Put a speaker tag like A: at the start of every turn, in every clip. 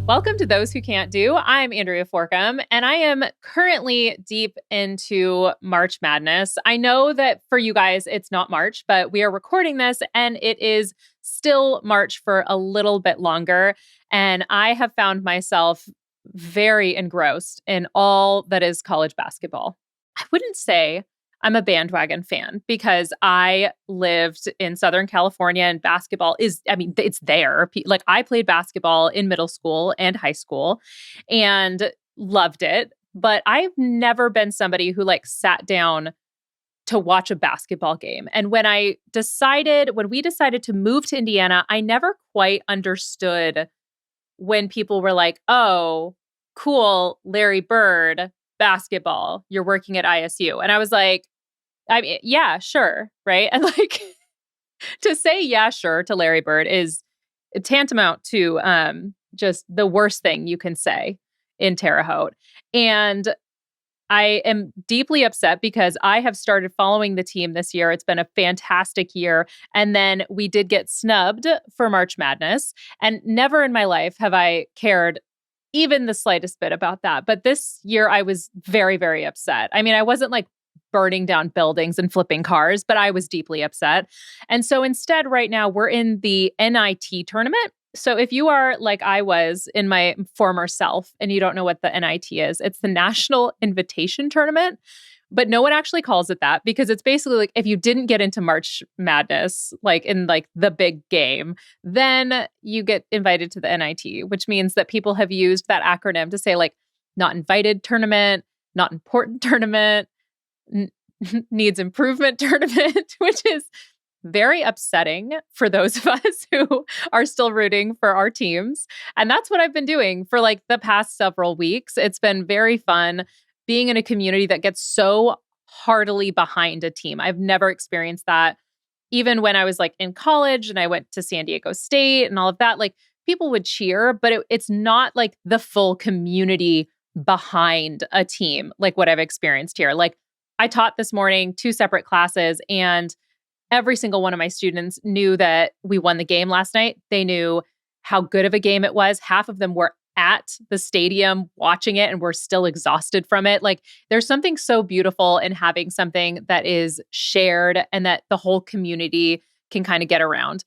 A: Welcome to Those Who Can't Do. I'm Andrea Forkham, and I am currently deep into March Madness. I know that for you guys, it's not March, but we are recording this, and it is still March for a little bit longer. And I have found myself very engrossed in all that is college basketball. I wouldn't say I'm a bandwagon fan because I lived in Southern California and basketball it's there. Like I played basketball in middle school and high school and loved it. But I've never been somebody who sat down to watch a basketball game. And when we decided to move to Indiana, I never quite understood when people were like, oh, cool, Larry Bird, basketball, you're working at ISU. And I was like, yeah, sure. Right. And to say, yeah, sure to Larry Bird is tantamount to just the worst thing you can say in Terre Haute. And I am deeply upset because I have started following the team this year. It's been a fantastic year. And then we did get snubbed for March Madness. And never in my life have I cared even the slightest bit about that. But this year I was very, very upset. I mean, I wasn't burning down buildings and flipping cars, but I was deeply upset. And so instead, right now, we're in the NIT tournament. So if you are like I was in my former self and you don't know what the NIT is, it's the National Invitation Tournament. But no one actually calls it that because it's basically if you didn't get into March Madness, in the big game, then you get invited to the NIT, which means that people have used that acronym to say not invited tournament, not important tournament, needs improvement tournament, which is very upsetting for those of us who are still rooting for our teams. And that's what I've been doing for the past several weeks. It's been very fun being in a community that gets so heartily behind a team. I've never experienced that. Even when I was in college and I went to San Diego State and all of that, people would cheer, but it's not the full community behind a team what I've experienced here. I taught this morning 2 separate classes, and every single one of my students knew that we won the game last night. They knew how good of a game it was. Half of them were at the stadium watching it and were still exhausted from it. There's something so beautiful in having something that is shared and that the whole community can kind of get around.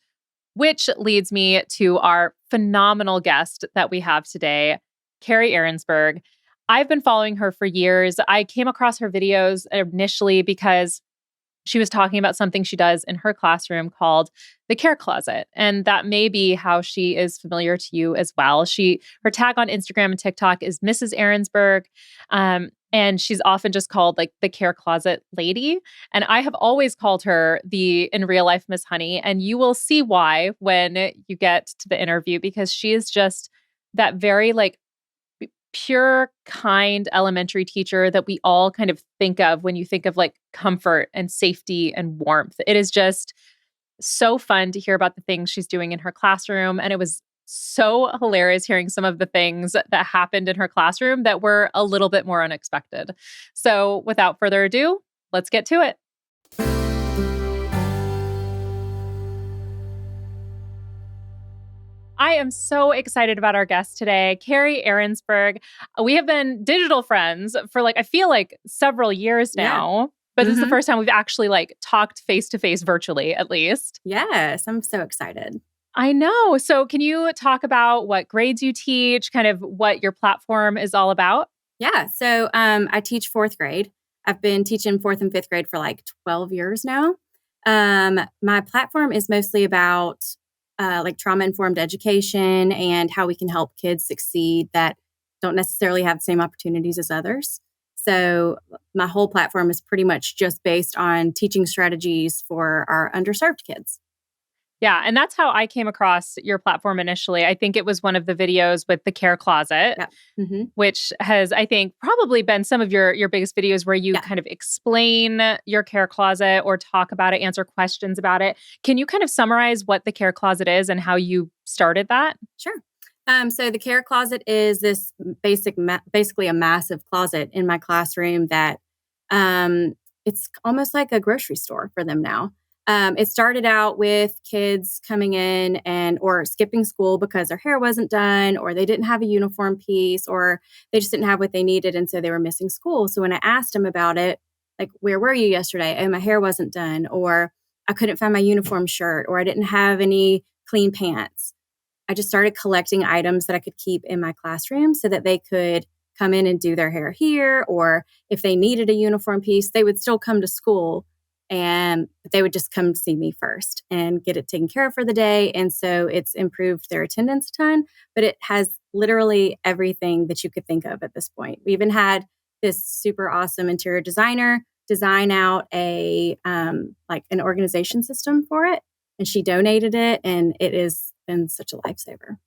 A: Which leads me to our phenomenal guest that we have today, Carey Arensberg. I've been following her for years. I came across her videos initially because she was talking about something she does in her classroom called the Care Closet. And that may be how she is familiar to you as well. Her tag on Instagram and TikTok is Mrs. Arensberg. And she's often just called the Care Closet lady. And I have always called her in real life, Miss Honey. And you will see why when you get to the interview, because she is just that very pure, kind elementary teacher that we all kind of think of when you think of comfort and safety and warmth. It is just so fun to hear about the things she's doing in her classroom. And it was so hilarious hearing some of the things that happened in her classroom that were a little bit more unexpected. So without further ado, let's get to it. I am so excited about our guest today, Carey Arensberg. We have been digital friends for I feel several years now, but this is the first time we've actually talked face-to-face virtually, at least.
B: Yes, I'm so excited.
A: I know. So can you talk about what grades you teach, kind of what your platform is all about?
B: Yeah. So I teach 4th grade. I've been teaching 4th and 5th grade for 12 years now. My platform is mostly about trauma-informed education and how we can help kids succeed that don't necessarily have the same opportunities as others. So my whole platform is pretty much just based on teaching strategies for our underserved kids.
A: Yeah, and that's how I came across your platform initially. I think it was one of the videos with the Care Closet, which has, I think, probably been some of your biggest videos where you kind of explain your Care Closet or talk about it, answer questions about it. Can you kind of summarize what the Care Closet is and how you started that?
B: Sure. So the Care Closet is this basically a massive closet in my classroom that it's almost like a grocery store for them now. It started out with kids coming in or skipping school because their hair wasn't done, or they didn't have a uniform piece, or they just didn't have what they needed. And so they were missing school. So when I asked them about it, like, where were you yesterday? Oh, my hair wasn't done, or I couldn't find my uniform shirt, or I didn't have any clean pants. I just started collecting items that I could keep in my classroom so that they could come in and do their hair here. Or if they needed a uniform piece, they would still come to school and they would just come see me first and get it taken care of for the day. And so it's improved their attendance a ton, but it has literally everything that you could think of at this point. We even had this super awesome interior designer design out like an organization system for it. And she donated it, and it has been such a lifesaver.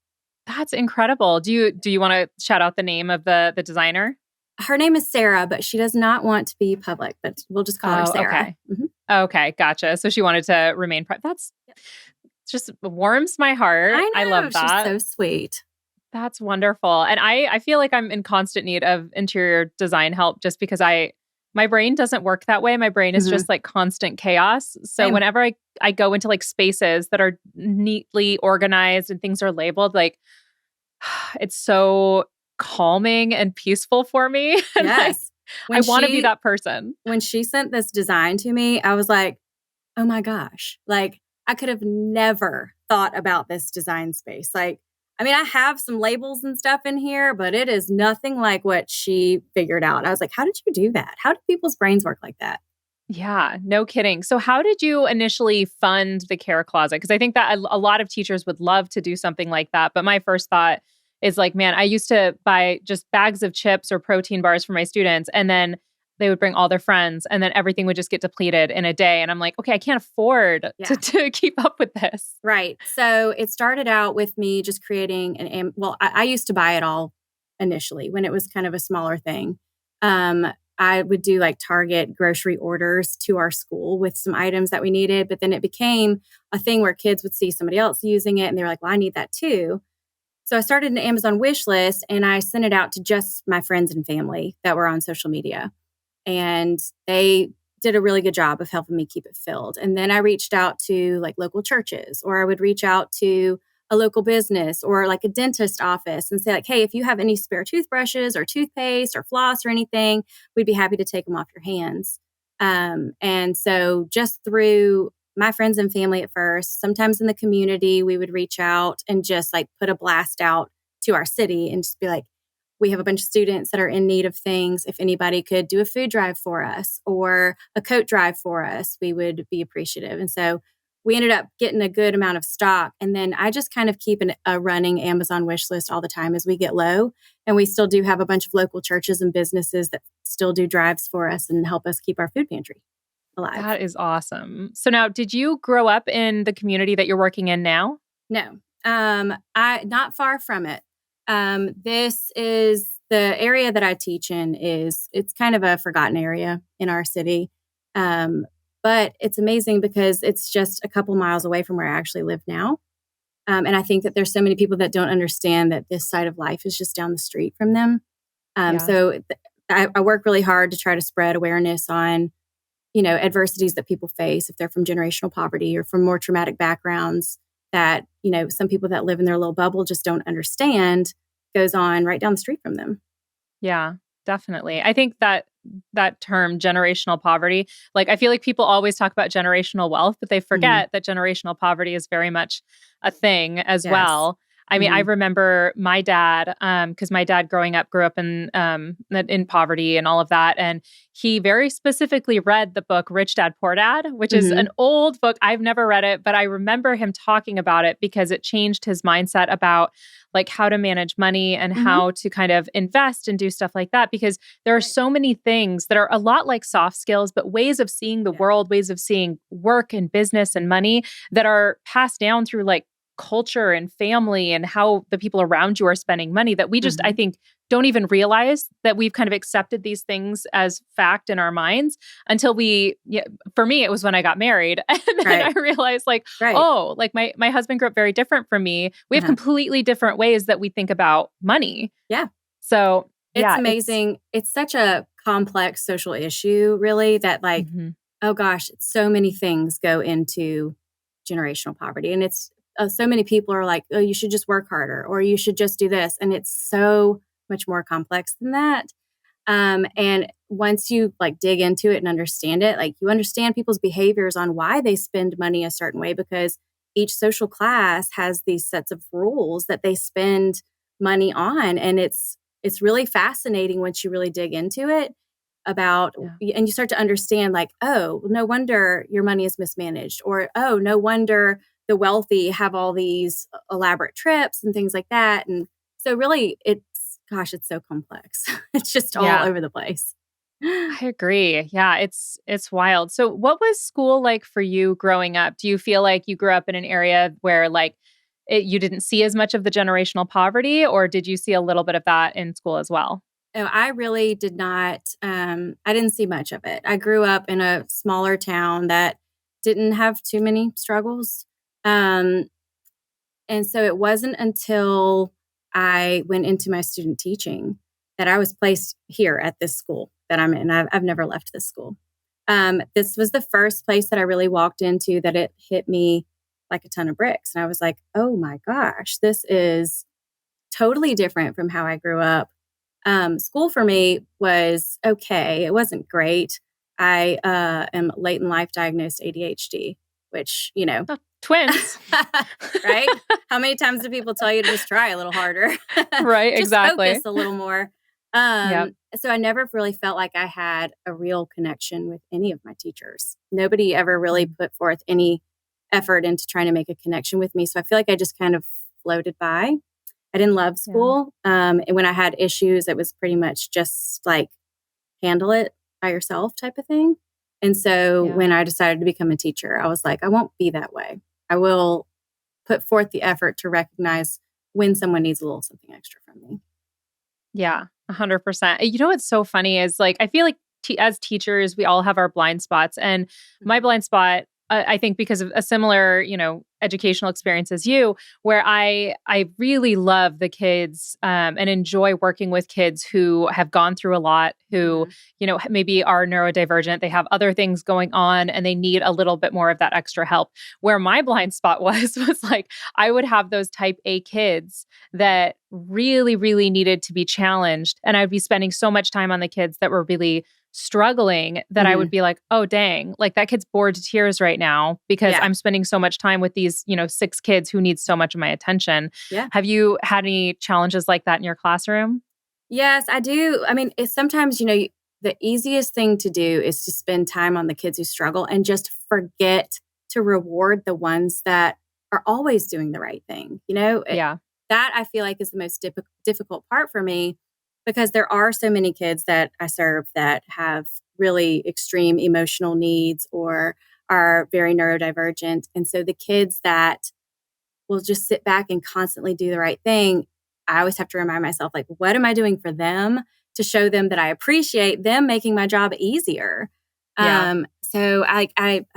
A: That's incredible. Do you want to shout out the name of the designer?
B: Her name is Sarah, but she does not want to be public, but we'll just call her Sarah.
A: Okay. Okay, gotcha. So she wanted to remain private. That's just warms my heart.
B: I know.
A: I love that.
B: She's so sweet.
A: That's wonderful. And I feel like I'm in constant need of interior design help just because my brain doesn't work that way. My brain is just like constant chaos. So whenever I go into like spaces that are neatly organized and things are labeled, like it's so calming and peaceful for me. And
B: Yes.
A: I want to be that person.
B: When she sent this design to me, I was like, oh my gosh, like I could have never thought about this design space. Like, I mean, I have some labels and stuff in here, but it is nothing like what she figured out. I was like, how did you do that? How do people's brains work like that?
A: Yeah, no kidding. So how did you initially fund the care closet? Because I think that a lot of teachers would love to do something like that. But my first thought is like, man, I used to buy just bags of chips or protein bars for my students, and then they would bring all their friends, and then everything would just get depleted in a day. And I'm like, okay, I can't afford to keep up with this.
B: Right. So it started out with me just creating I used to buy it all initially when it was kind of a smaller thing. I would do like Target grocery orders to our school with some items that we needed, but then it became a thing where kids would see somebody else using it and they're like, well, I need that too. So I started an Amazon wish list and I sent it out to just my friends and family that were on social media. And they did a really good job of helping me keep it filled. And then I reached out to like local churches, or I would reach out to a local business or like a dentist office and say like, hey, if you have any spare toothbrushes or toothpaste or floss or anything, we'd be happy to take them off your hands. And so just through my friends and family at first, sometimes in the community, we would reach out and just like put a blast out to our city and just be like, we have a bunch of students that are in need of things. If anybody could do a food drive for us or a coat drive for us, we would be appreciative. And so we ended up getting a good amount of stock. And then I just kind of keep a running Amazon wish list all the time as we get low. And we still do have a bunch of local churches and businesses that still do drives for us and help us keep our food pantry alive.
A: That is awesome. So now, did you grow up in the community that you're working in now?
B: No, not far from it. This is the area that I teach in it's kind of a forgotten area in our city. But it's amazing because it's just a couple miles away from where I actually live now. And I think that there's so many people that don't understand that this side of life is just down the street from them. So I work really hard to try to spread awareness on, adversities that people face if they're from generational poverty or from more traumatic backgrounds that, some people that live in their little bubble just don't understand goes on right down the street from them.
A: Yeah, definitely. I think that term generational poverty, like I feel like people always talk about generational wealth, but they forget that generational poverty is very much a thing as well. I mean, I remember my dad, because my dad growing up grew up in poverty and all of that. And he very specifically read the book Rich Dad, Poor Dad, which is an old book. I've never read it, but I remember him talking about it because it changed his mindset about like how to manage money and how to kind of invest and do stuff like that. Because there are so many things that are a lot like soft skills, but ways of seeing the world, ways of seeing work and business and money that are passed down through like culture and family and how the people around you are spending money that we just, I think, don't even realize that we've kind of accepted these things as fact in our minds until for me, it was when I got married. And then I realized like, oh, like my husband grew up very different from me. We have completely different ways that we think about money.
B: Yeah.
A: So
B: it's amazing. It's such a complex social issue, really, that like, Oh gosh, so many things go into generational poverty. And it's so many people are like, oh, you should just work harder or you should just do this. And it's so much more complex than that. And once you like dig into it and understand it, like you understand people's behaviors on why they spend money a certain way because each social class has these sets of rules that they spend money on. And it's really fascinating once you really dig into it about
A: Yeah.
B: and you start to understand like, oh, no wonder your money is mismanaged or oh, no wonder the wealthy have all these elaborate trips and things like that. And so really it's so complex. It's just all
A: Yeah.
B: over the place.
A: I agree. Yeah, it's wild. So what was school like for you growing up? Do you feel like you grew up in an area where like you didn't see as much of the generational poverty or did you see a little bit of that in school as well?
B: Oh, I really did not, I didn't see much of it. I grew up in a smaller town that didn't have too many struggles. Um, and so it wasn't until I went into my student teaching that I was placed here at this school that I'm in. I've never left this school. This was the first place that I really walked into that it hit me like a ton of bricks. And I was like, oh my gosh, this is totally different from how I grew up. School for me was okay. It wasn't great. I am late in life diagnosed ADHD, which,
A: Oh, twins.
B: right? How many times do people tell you to just try a little harder?
A: Right,
B: Just focus
A: exactly.
B: a little more.
A: Yep.
B: So I never really felt like I had a real connection with any of my teachers. Nobody ever really
A: Mm.
B: put forth any effort into trying to make a connection with me. So I feel like I just kind of floated by. I didn't love
A: Yeah.
B: school. And when I had issues, it was pretty much just like handle it by yourself type of thing. And so
A: Yeah.
B: when I decided to become a teacher, I was like, I won't be that way. I will put forth the effort to recognize when someone needs a little something extra from me.
A: Yeah, 100%. You know what's so funny is like I feel like as teachers we all have our blind spots and my
B: Mhm.
A: blind spot I think because of a similar, educational experience as you where I really love the kids and enjoy working with kids who have gone through a lot who,
B: Mhm.
A: maybe are neurodivergent, they have other things going on and they need a little bit more of that extra help. Where my blind spot was like I would have those type A kids that really, really needed to be challenged. And I'd be spending so much time on the kids that were really struggling that I would
B: Mhm.
A: be like, oh, dang, like that kid's bored to tears right now because
B: Yeah.
A: I'm spending so much time with these, six kids who need so much of my attention.
B: Yeah.
A: Have you had any challenges like that in your classroom?
B: Yes, I do. I mean, it's sometimes, the easiest thing to do is to spend time on the kids who struggle and just forget to reward the ones that are always doing the right thing.
A: Yeah.
B: That I feel like is the most difficult part for me because there are so many kids that I serve that have really extreme emotional needs or are very neurodivergent. And so the kids that will just sit back and constantly do the right thing, I always have to remind myself, like, what am I doing for them to show them that I appreciate them making my job easier?
A: Yeah.
B: So I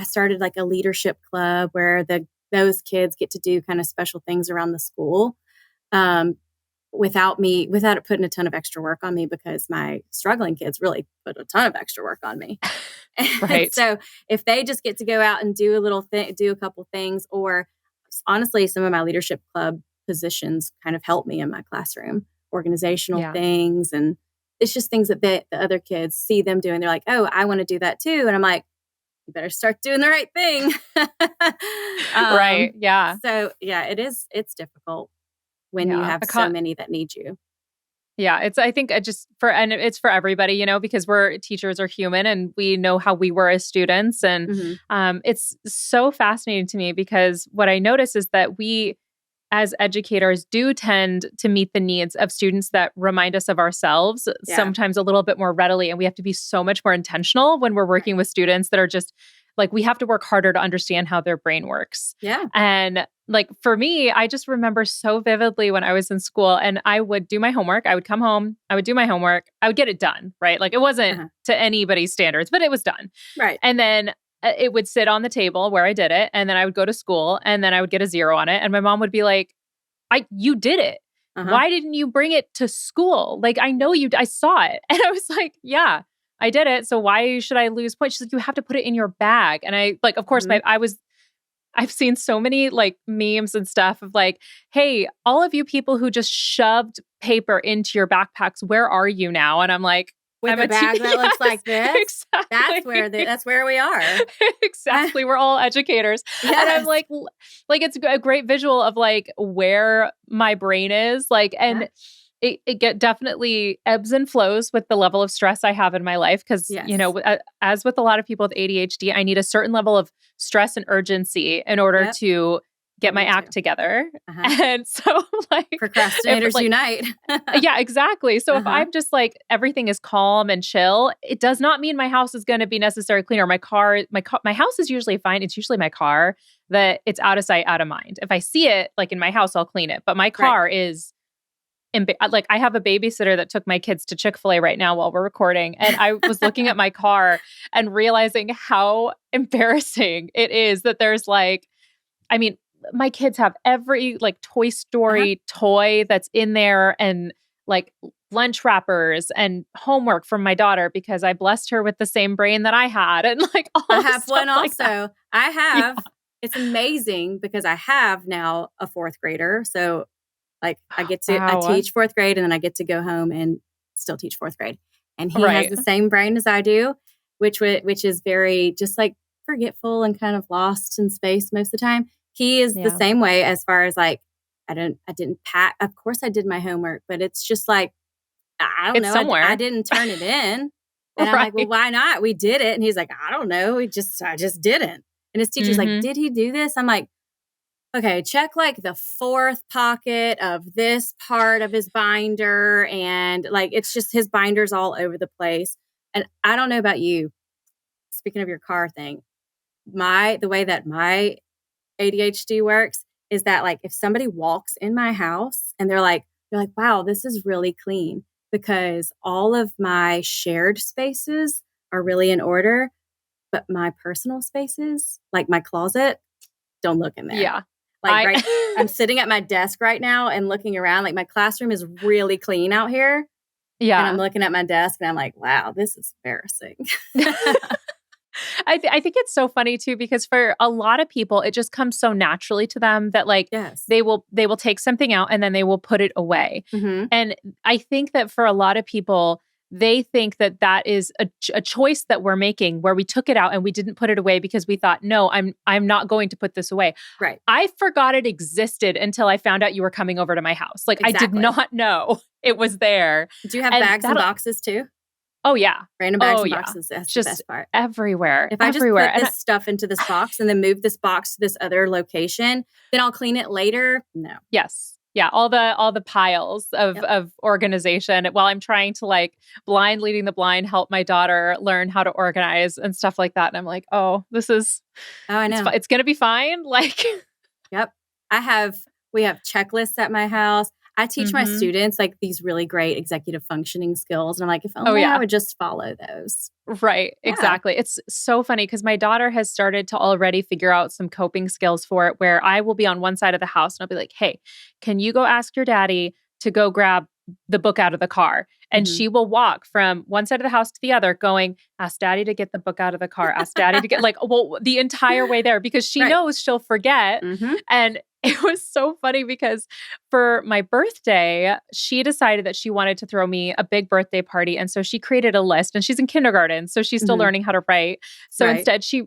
B: started like a leadership club where those kids get to do kind of special things around the school um, without it putting a ton of extra work on me because my struggling kids really put a ton of extra work on me. And
A: Right.
B: so if they just get to go out and do a little thing, do a couple things, or honestly, some of my leadership club positions kind of help me in my classroom, organizational
A: Yeah.
B: things. And it's just things that the other kids see them doing. They're like, oh, I want to do that too. And I'm like, you better start doing the right thing.
A: Right. Yeah.
B: So yeah, it's difficult when you
A: Yeah.
B: have so many that need you.
A: Yeah, I think it just and it's for everybody, because we're teachers are human and we know how we were as students. And
B: Mhm.
A: it's so fascinating to me because what I notice is that we as educators do tend to meet the needs of students that remind us of ourselves
B: Yeah.
A: sometimes a little bit more readily. And we have to be so much more intentional when we're
B: Right.
A: working with students that are just like, we have to work harder to understand how their brain works.
B: Yeah.
A: And like for me, I just remember so vividly when I was in school and I would do my homework. I would come home, I would do my homework, I would get it done, right? Like it wasn't
B: Uh-huh.
A: to anybody's standards, but it was done.
B: Right.
A: And then it would sit on the table where I did it. And then I would go to school and then I would get a 0 on it. And my mom would be like, you did it.
B: Uh-huh.
A: Why didn't you bring it to school? Like, I know I saw it. And I was like, yeah, I did it. So why should I lose points? She's like, you have to put it in your bag. And I like, of course,
B: Mhm.
A: I've seen so many like memes and stuff of like, hey, all of you people who just shoved paper into your backpacks, where are you now? And I'm like,
B: With
A: I'm
B: a
A: a
B: bag that looks
A: yes,
B: like this?
A: exactly.
B: That's where we are.
A: Exactly. We're all educators. And I'm
B: Yes.
A: like it's a great visual of like where my brain is. Like,
B: Yeah.
A: and it get definitely ebbs and flows with the level of stress I have in my life. Cause,
B: Yes.
A: as with a lot of people with ADHD, I need a certain level of stress and urgency in order
B: Yep.
A: to
B: Oh,
A: get my
B: me too.
A: act together.
B: Uh-huh.
A: And so like if
B: Procrastinators
A: like
B: unite.
A: yeah, exactly. So if
B: Uh-huh.
A: I'm just like everything is calm and chill, it does not mean my house is going to be necessarily clean or my house is usually fine. It's usually my car that it's out of sight, out of mind. If I see it like in my house, I'll clean it. But my
B: Right.
A: car is like I have a babysitter that took my kids to Chick-fil-A right now while we're recording. And I was looking at my car and realizing how embarrassing it is that there's like, I mean, my kids have every like Toy
B: Uh-huh.
A: Story toy that's in there and like lunch wrappers and homework from my daughter because I blessed her with the same brain that I had and like all
B: I
A: of
B: have
A: stuff
B: one
A: like that.
B: also. I
A: Yeah.
B: have. It's amazing because I have now a fourth grader. So like I
A: Wow.
B: teach fourth grade and then I get to go home and still teach fourth grade. And he has
A: Right.
B: the same brain as I do, which is very just like forgetful and kind of lost in space most of the time. He is the
A: Yeah.
B: same way as far as like I didn't pack. Of course I did my homework, but it's just like I don't
A: It's
B: know. I
A: somewhere.
B: didn't turn it in. And I'm like, well,
A: Right.
B: why not? We did it. And he's like, I don't know. I just didn't. And his teacher's like,
A: Mhm.
B: did he do this? I'm like, okay, check like the fourth pocket of this part of his binder. And like, it's just his binder's all over the place. And I don't know about you. Speaking of your car thing, the way that my ADHD works is that like if somebody walks in my house and they're like, wow, this is really clean because all of my shared spaces are really in order, but my personal spaces, like my closet, don't look in there.
A: Yeah.
B: Like
A: I
B: I'm sitting at my desk right now and looking around. Like my classroom is really clean out here. And I'm
A: yeah.
B: looking at my desk and I'm like, wow, this is embarrassing.
A: I think it's so funny too because for a lot of people it just comes so naturally to them that like
B: Yes.
A: they will take something out and then they will put it away.
B: Hmm.
A: And I think that for a lot of people they think that that is a choice that we're making where we took it out and we didn't put it away because we thought no, I'm not going to put this away.
B: Right.
A: I forgot it existed until I found out you were coming over to my house. Like I did
B: Exactly.
A: not know it was there.
B: Do you have
A: And
B: bags and
A: that
B: boxes too?
A: oh yeah.
B: Random bags
A: Oh
B: and
A: yeah.
B: boxes, that's the
A: Just
B: best part.
A: everywhere.
B: If I just
A: Everywhere.
B: put this stuff into this box and then move this box to this other location, then I'll clean it later. No.
A: Yes. Yeah, all the piles of
B: Yep.
A: of organization while I'm trying to like blind leading the blind help my daughter learn how to organize and stuff like that. And I'm like, "Oh, this is
B: Oh, I know.
A: it's going to be fine." Like
B: Yep. We have checklists at my house. I teach my
A: mhm.
B: students like these really great executive functioning skills. And I'm like, if
A: Oh
B: only I
A: yeah.
B: would just follow those.
A: Right,
B: Yeah.
A: exactly. It's so funny because my daughter has started to already figure out some coping skills for it where I will be on one side of the house and I'll be like, "Hey, can you go ask your daddy to go grab the book out of the car?" And
B: Hmm.
A: she will walk from one side of the house to the other going, "Ask daddy to get the book out of the car. Ask daddy to get like well the entire way there because she
B: Right.
A: knows she'll forget."
B: Hmm.
A: And it was so funny because for my birthday, she decided that she wanted to throw me a big birthday party. And so she created a list and she's in kindergarten. So she's still
B: Hmm.
A: learning how to write. So
B: Right.
A: instead, she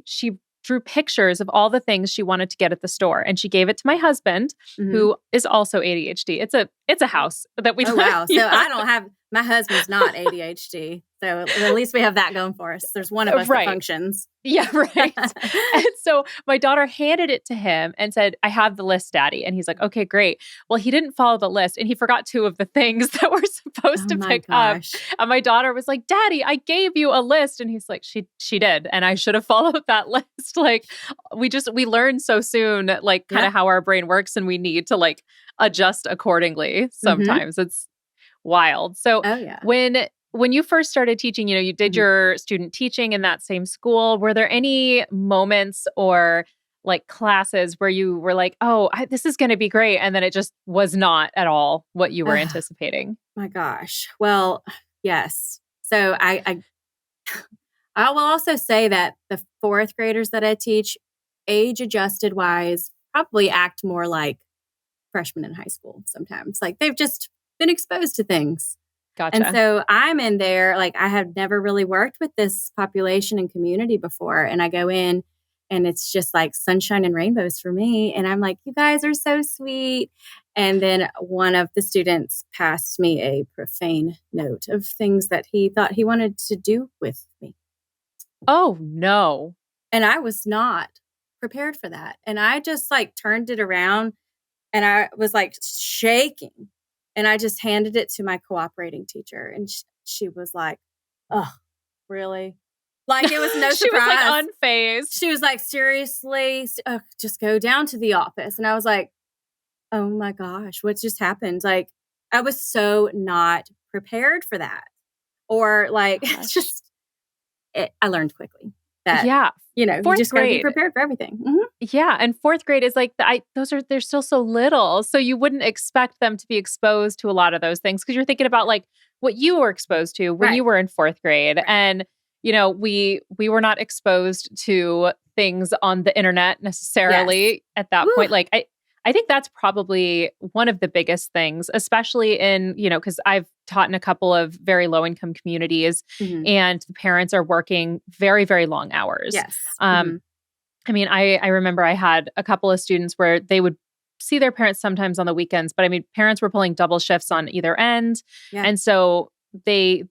A: drew pictures of all the things she wanted to get at the store. And she gave it to my husband,
B: Hmm.
A: who is also ADHD. It's a house that we
B: Oh,
A: live.
B: wow. So I don't have, my husband's not ADHD. So at least we have that going for us. There's one of us that
A: Right.
B: functions.
A: Yeah, right. And so my daughter handed it to him and said, "I have the list, Daddy." And he's like, "Okay, great." Well, he didn't follow the list and he forgot two of the things that we're supposed
B: Oh
A: to
B: my
A: pick up.
B: gosh.
A: And my daughter was like, "Daddy, I gave you a list." And he's like, She did. And I should have followed that list." Like we learn so soon, like kind
B: Yep.
A: of how our brain works and we need to like adjust accordingly.
B: Hmm.
A: Sometimes it's wild. So
B: Oh, yeah.
A: when you first started teaching, you did
B: Mhm.
A: your student teaching in that same school. Were there any moments or like classes where you were like, "Oh, this is going to be great," and then it just was not at all what you were
B: Ugh,
A: anticipating?
B: my gosh. Well, yes. So I will also say that the fourth graders that I teach, age adjusted wise, probably act more like freshmen in high school sometimes. Like they've just been exposed to things. And
A: Gotcha.
B: so I'm in there, like I have never really worked with this population and community before. And I go in and it's just like sunshine and rainbows for me. And I'm like, you guys are so sweet. And then one of the students passed me a profane note of things that he thought he wanted to do with me.
A: Oh, no.
B: And I was not prepared for that. And I just like turned it around and I was like shaking. And I just handed it to my cooperating teacher. And she was like, oh, really? Like it was no surprise.
A: She was like unfazed.
B: She was like, seriously, just go down to the office. And I was like, oh my gosh, what just happened? Like I was so not prepared for that. Or like, it's just, I learned quickly that, you just got to be prepared for everything. Mm-hmm.
A: Yeah. And fourth grade is like, they're still so little. So you wouldn't expect them to be exposed to a lot of those things because you're thinking about like what you were exposed to when you were in fourth grade. Right. And, we were not exposed to things on the internet necessarily at that point. Like, I think that's probably one of the biggest things, especially in, because I've taught in a couple of very low income communities and the parents are working very, very long hours.
B: Yes.
A: I mean, I remember I had a couple of students where they would see their parents sometimes on the weekends, but I mean, parents were pulling double shifts on either end. Yeah. And so they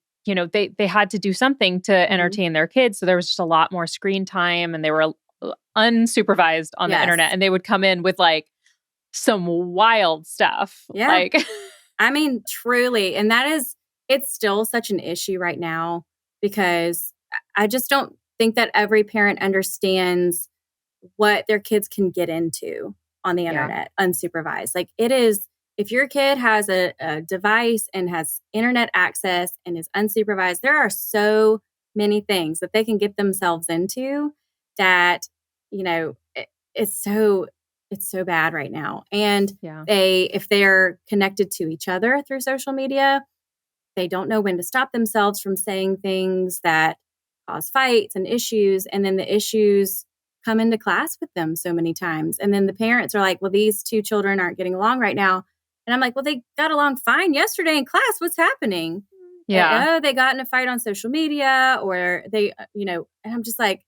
A: had to do something to entertain their kids. So there was just a lot more screen time and they were unsupervised on the internet and they would come in with like some wild stuff.
B: Yeah.
A: Like,
B: I mean, truly. And it's still such an issue right now because I just don't think that every parent understands what their kids can get into on the internet unsupervised. Like it is, if your kid has a device and has internet access and is unsupervised, there are so many things that they can get themselves into that, it's so bad right now. And if they're connected to each other through social media, they don't know when to stop themselves from saying things that cause fights and issues. And then the issues come into class with them so many times. And then the parents are like, well, these two children aren't getting along right now. And I'm like, well, they got along fine yesterday in class. What's happening?
A: Yeah.
B: And, they got in a fight on social media or they, and I'm just like,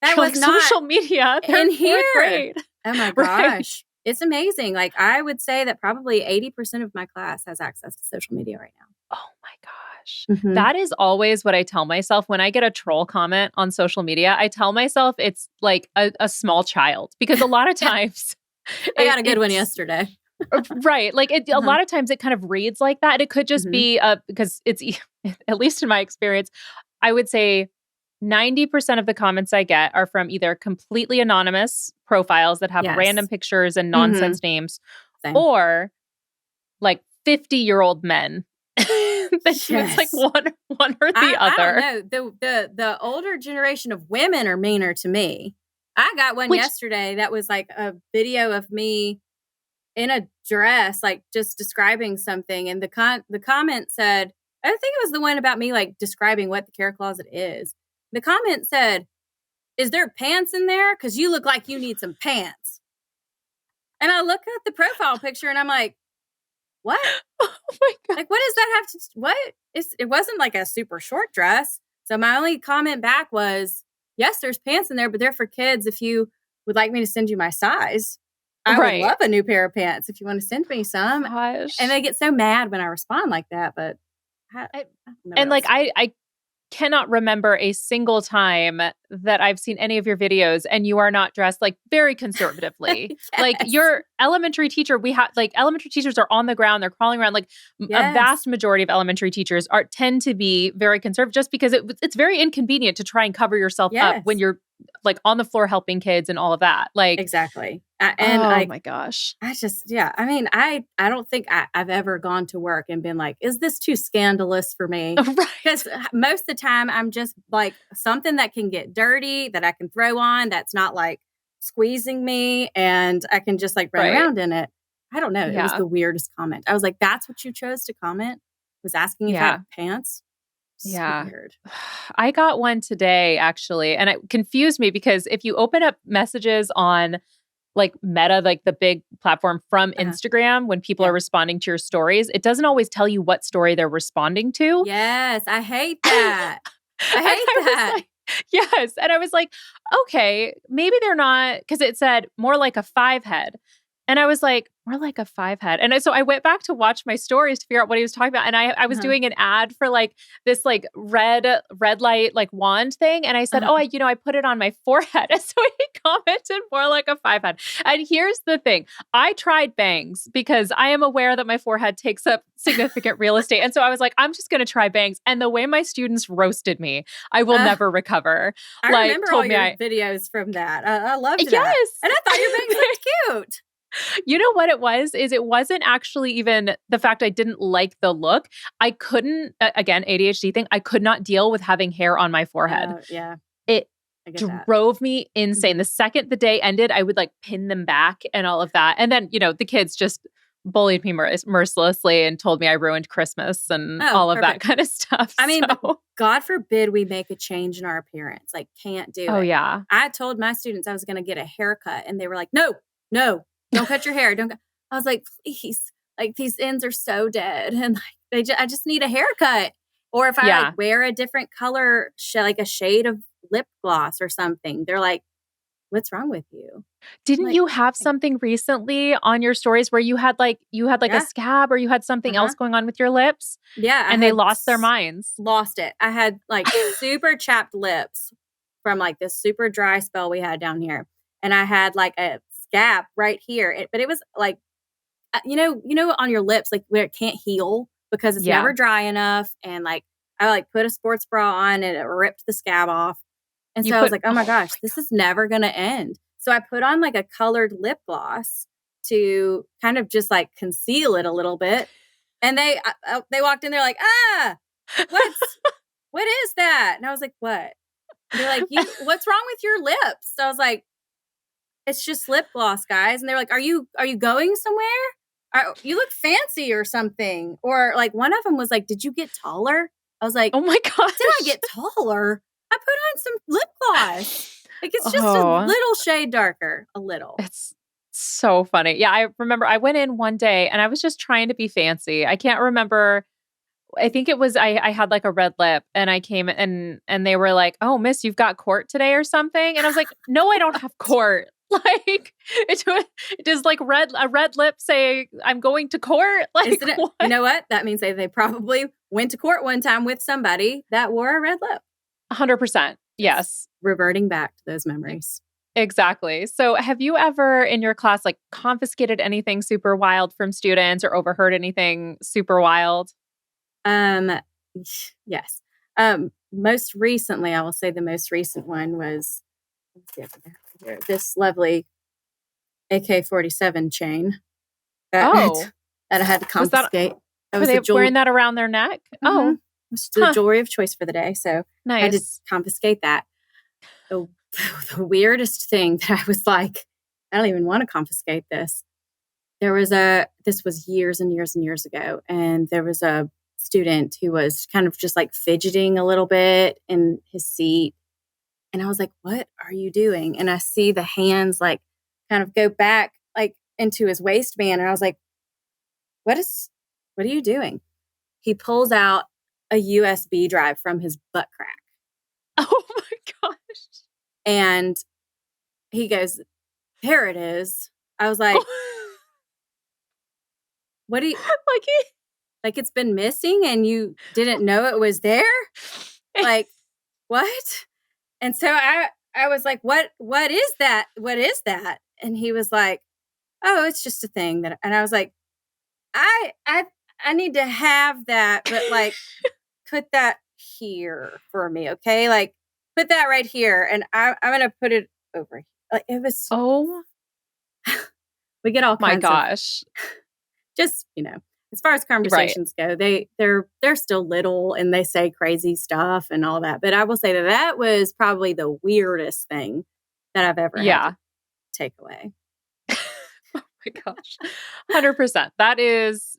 B: that was not
A: social media. They're in here. Grade.
B: Oh my gosh. It's amazing. Like I would say that probably 80% of my class has access to social media right now.
A: Oh my gosh. Mm-hmm. That is always what I tell myself when I get a troll comment on social media. I tell myself it's like a small child because a lot of times
B: I got a good one yesterday.
A: Right. Like a lot of times it kind of reads like that. It could just be because it's, at least in my experience, I would say 90% of the comments I get are from either completely anonymous profiles that have random pictures and nonsense names or like 50-year-old men. It's like one or the other.
B: I don't know. The older generation of women are meaner to me. I got one yesterday that was like a video of me in a dress, like just describing something. And the comment said, I think it was the one about me like describing what the care closet is. The comment said, is there pants in there? Because you look like you need some pants. And I look at the profile picture and I'm like, what?
A: Oh my God.
B: Like, what does that have to, what? It wasn't like a super short dress. So my only comment back was, yes, there's pants in there, but they're for kids. If you would like me to send you my size, I would love a new pair of pants if you want to send me some.
A: Gosh.
B: And they get so mad when I respond like that, but I don't know.
A: And like, I cannot remember a single time that I've seen any of your videos and you are not dressed like very conservatively. Yes. Like your elementary teacher, we have like elementary teachers are on the ground, they're crawling around. Like a vast majority of elementary teachers tend to be very conservative just because it's very inconvenient to try and cover yourself up when you're like on the floor helping kids and all of that. Like
B: exactly.
A: Oh my gosh.
B: I just, I mean, I don't think I've ever gone to work and been like, is this too scandalous for me? Because most of the time I'm just like something that can get dirty that I can throw on that's not like squeezing me and I can just like run around in it. I don't know. It was the weirdest comment. I was like, that's what you chose to comment? Was asking if I had pants? So weird.
A: I got one today actually, and it confused me because if you open up messages on like Meta, like the big platform from
B: Uh-huh.
A: Instagram, when people are
B: Yeah.
A: responding to your stories, it doesn't always tell you what story they're responding to.
B: Yes, I hate that.
A: And
B: I hate
A: I was
B: that.
A: like, yes. And I was like, okay, maybe they're not, because it said more like a five head. And I was like, more like a five head. And so I went back to watch my stories to figure out what he was talking about. And I was
B: Uh-huh.
A: doing an ad for like this like red light like wand thing. And I said, oh,
B: Uh-huh.
A: I put it on my forehead. And so he commented more like a five head. And here's the thing. I tried bangs because I am aware that my forehead takes up significant real estate. And so I was like, I'm just going to try bangs. And the way my students roasted me, I will
B: Uh,
A: never recover.
B: I
A: Like
B: remember all
A: told me
B: your videos from that. I loved that.
A: yes.
B: And I thought your bangs looked cute.
A: You know what it was? Is it wasn't actually even the fact I didn't like the look. I couldn't, again, ADHD thing, I could not deal with having hair on my forehead.
B: Yeah,
A: It
B: I get that.
A: drove me insane.
B: Mhm.
A: The second the day ended, I would like pin them back and all of that. And then, the kids just bullied me mercilessly and told me I ruined Christmas and
B: Oh,
A: all of that
B: perfect.
A: kind of stuff.
B: I mean,
A: So,
B: God forbid we make a change in our appearance. Like, can't do
A: oh
B: it.
A: yeah.
B: I told my students I was going to get a haircut, and they were like, "No, no, don't cut your hair. Don't." I was like, "Please, like these ends are so dead, and like I just need a haircut." Or if I like
A: Yeah.
B: wear a different color, like a shade of lip gloss or something, they're like, "What's wrong with you?" I'm
A: Didn't
B: like,
A: you have something recently on your stories where you had like a
B: "Yeah,
A: scab or you had something
B: uh-huh,
A: else going on with your lips
B: yeah." I
A: and they
B: had
A: lost their minds?
B: lost it. I had like super chapped lips from like this super dry spell we had down here, and I had like a scab right here. But it was like, on your lips, like where it can't heal because it's
A: Yeah.
B: never dry enough. And like I like put a sports bra on and it ripped the scab off. And
A: You
B: so I was
A: put
B: like, oh my
A: oh
B: gosh,
A: my
B: this is never gonna end. So I put on like a colored lip gloss to kind of just like conceal it a little bit. And they walked in, they're like, what's what is that? And I was like, what? They're like,
A: God.
B: what's wrong with your lips? So I was like, it's just lip gloss, guys. And they're like, are you going somewhere? You look fancy or something. Or like one of them was like, did you get taller? I was like,
A: Oh my
B: did I
A: gosh.
B: get taller? I put on some lip gloss. Like it's just a
A: Oh,
B: little shade darker, a little.
A: it's so funny. Yeah, I remember I went in one day and I was just trying to be fancy. I can't remember. I think it was I had like a red lip and I came and they were like, "Oh, miss, you've got court today or something?" And I was like, "No, I don't have court." Like it does like a red lip say I'm going to court? Like
B: Isn't it?
A: what?
B: You know what? That means they probably went to court one time with somebody that wore a red lip.
A: 100%.
B: Just
A: Yes.
B: reverting back to those memories.
A: Exactly. So, have you ever in your class like confiscated anything super wild from students or overheard anything super wild?
B: Um, yes. Most recently, I will say the most recent one was let's see if I can have it here, this lovely AK-47 chain that
A: Oh,
B: that I had to
A: was that
B: confiscate. That
A: were
B: was
A: they wearing that around their neck?
B: mhm,
A: Oh,
B: was the
A: huh.
B: jewelry of choice for the day. So I had to
A: Nice.
B: confiscate that. The, the weirdest thing that I was like, I don't even want to confiscate this. This was years and years and years ago, and there was a student who was kind of just like fidgeting a little bit in his seat. And I was like, what are you doing? And I see the hands like kind of go back like into his waistband. And I was like, what are you doing? He pulls out a USB drive from his butt crack.
A: Oh my gosh.
B: And he goes, there it is. I was like,
A: Oh,
B: what do you
A: like
B: like it's been missing and you didn't know it was there?
A: he
B: Like, what? And so I was like, what is that? What is that? And he was like, oh, it's just a thing that and I was like, I I I need to have that, but like put that here for me, okay? Like put that right here and I'm gonna put it over here. Like it was
A: Oh
B: we get all
A: my
B: kinds of
A: gosh.
B: just, as far as
A: Right.
B: conversations go, they're still little and they say crazy stuff and all that. But I will say that that was probably the weirdest thing that I've ever had to
A: Yeah.
B: take away.
A: Oh my gosh. 100%. That is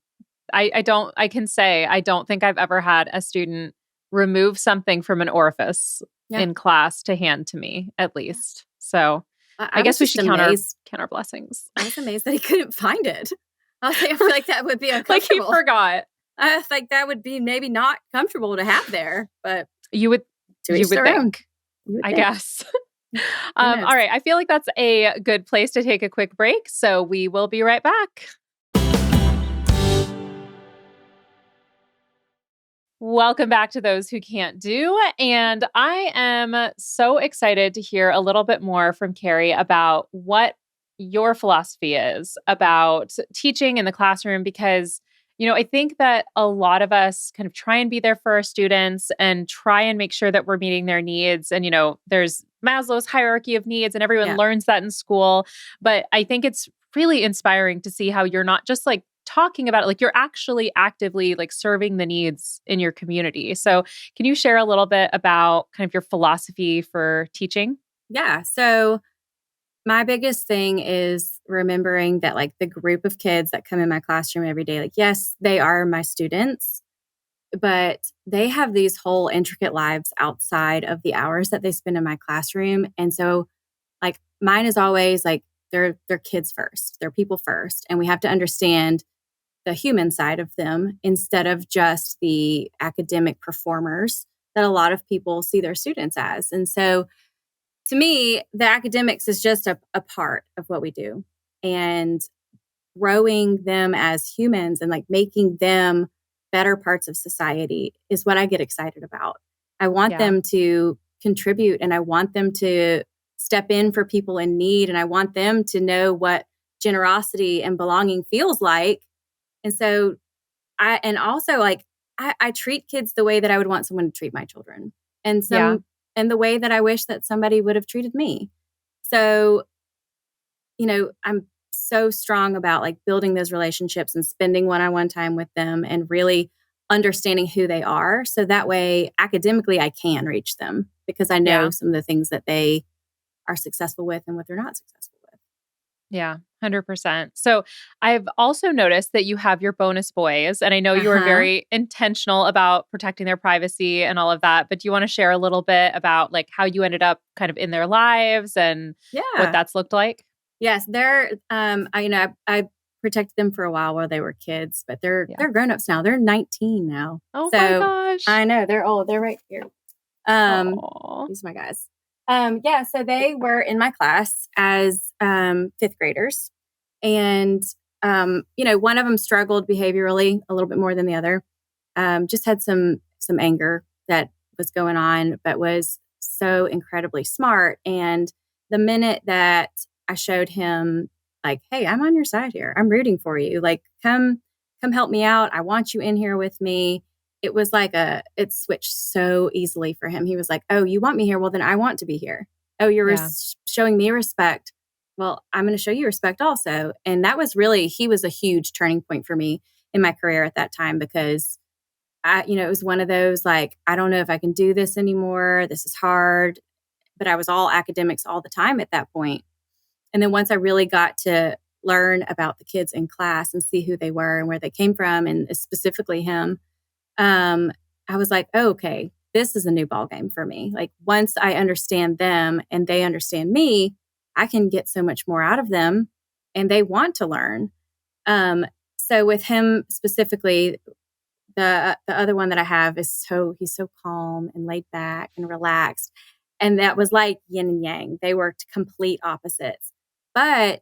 A: I can say I don't think I've ever had a student remove something from an orifice in class to hand to me, at least. So I
B: was
A: guess we
B: just
A: should count
B: amazed.
A: our blessings.
B: I was amazed that he couldn't find it. I feel like that would be
A: Like
B: uncomfortable.
A: he forgot.
B: I think that would be maybe not comfortable to have there, but
A: You would
B: think.
A: I guess. All right. I feel like that's a good place to take a quick break. So we will be right back. Welcome back to Those Who Can't Do. And I am so excited to hear a little bit more from Carey about what your philosophy is about teaching in the classroom, because, I think that a lot of us kind of try and be there for our students and try and make sure that we're meeting their needs. And, there's Maslow's hierarchy of needs and everyone learns that in school. But I think it's really inspiring to see how you're not just like talking about it, like you're actually actively like serving the needs in your community. So can you share a little bit about kind of your philosophy for teaching?
B: Yeah. So my biggest thing is remembering that like the group of kids that come in my classroom every day, like, yes, they are my students, but they have these whole intricate lives outside of the hours that they spend in my classroom. And so like mine is always like they're kids first, they're people first. And we have to understand the human side of them instead of just the academic performers that a lot of people see their students as. And so to me, the academics is just a part of what we do. And growing them as humans and like making them better parts of society is what I get excited about. I want them to contribute and I want them to step in for people in need. And I want them to know what generosity and belonging feels like. And so I treat kids the way that I would want someone to treat my children and the way that I wish that somebody would have treated me. So, I'm so strong about like building those relationships and spending one-on-one time with them and really understanding who they are. So that way academically I can reach them because I know some of the things that they are successful with and what they're not successful with.
A: Yeah, 100%. So I've also noticed that you have your bonus boys, and I know you were very intentional about protecting their privacy and all of that, but do you want to share a little bit about like how you ended up kind of in their lives and what that's looked like?
B: Yes, they're I protected them for a while they were kids, but they're grown-ups now. They're 19 now.
A: Oh my gosh.
B: I know, they're old. They're right here. These are my guys. So they were in my class as fifth graders. And one of them struggled behaviorally a little bit more than the other. Just had some anger that was going on, but was so incredibly smart. And the minute that I showed him like, hey, I'm on your side here. I'm rooting for you. Like, come help me out. I want you in here with me. It was like it switched so easily for him. He was like, oh, you want me here? Well, then I want to be here. Oh, you're showing me respect. Well, I'm going to show you respect also. And that was he was a huge turning point for me in my career at that time because it was one of those, like, I don't know if I can do this anymore. This is hard. But I was all academics all the time at that point. And then once I really got to learn about the kids in class and see who they were and where they came from, and specifically him, I was like, oh, okay, this is a new ballgame for me. Like once I understand them and they understand me, I can get so much more out of them and they want to learn. So with him specifically, the other one that I have is he's so calm and laid back and relaxed. And that was like yin and yang. They were complete opposites. But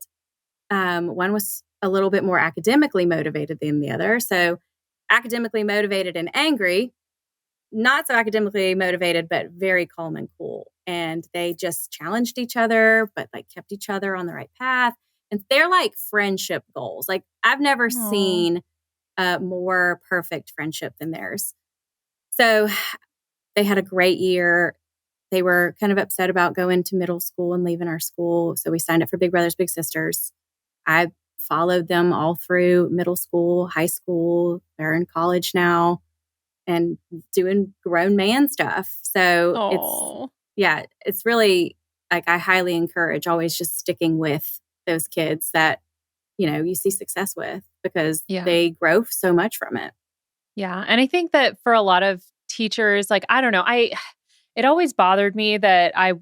B: one was a little bit more academically motivated than the other. So academically motivated and angry, not so academically motivated, but very calm and cool. And they just challenged each other, but like kept each other on the right path. And they're like friendship goals. Like I've never seen a more perfect friendship than theirs. So they had a great year. They were kind of upset about going to middle school and leaving our school. So we signed up for Big Brothers Big Sisters. I followed them all through middle school, high school. They're in college now and doing grown man stuff. So it's really like I highly encourage always just sticking with those kids that, you see success with because they grow so much from it.
A: Yeah. And I think that for a lot of teachers, like, I don't know, it always bothered me that I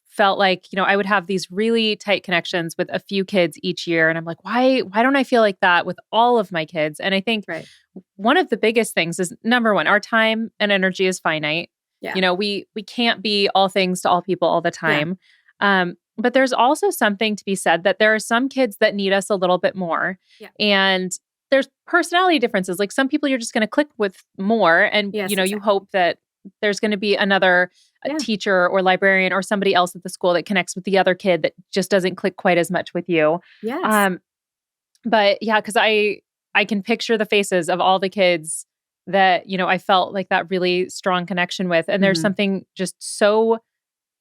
A: felt like, I would have these really tight connections with a few kids each year. And I'm like, why don't I feel like that with all of my kids? And I think
B: Right.
A: one of the biggest things is, number one, our time and energy is finite.
B: Yeah.
A: We can't be all things to all people all the
B: Yeah.
A: time. But there's also something to be said that there are some kids that need us a little bit more.
B: Yeah.
A: And there's personality differences. Like some people you're just going to click with more. And,
B: Yes,
A: you
B: exactly.
A: hope that there's going to be another
B: Yeah.
A: teacher or librarian or somebody else at the school that connects with the other kid that just doesn't click quite as much with you.
B: Yes.
A: Um, but yeah, because I can picture the faces of all the kids that, I felt like that really strong connection with. And there's
B: Mhm.
A: something just so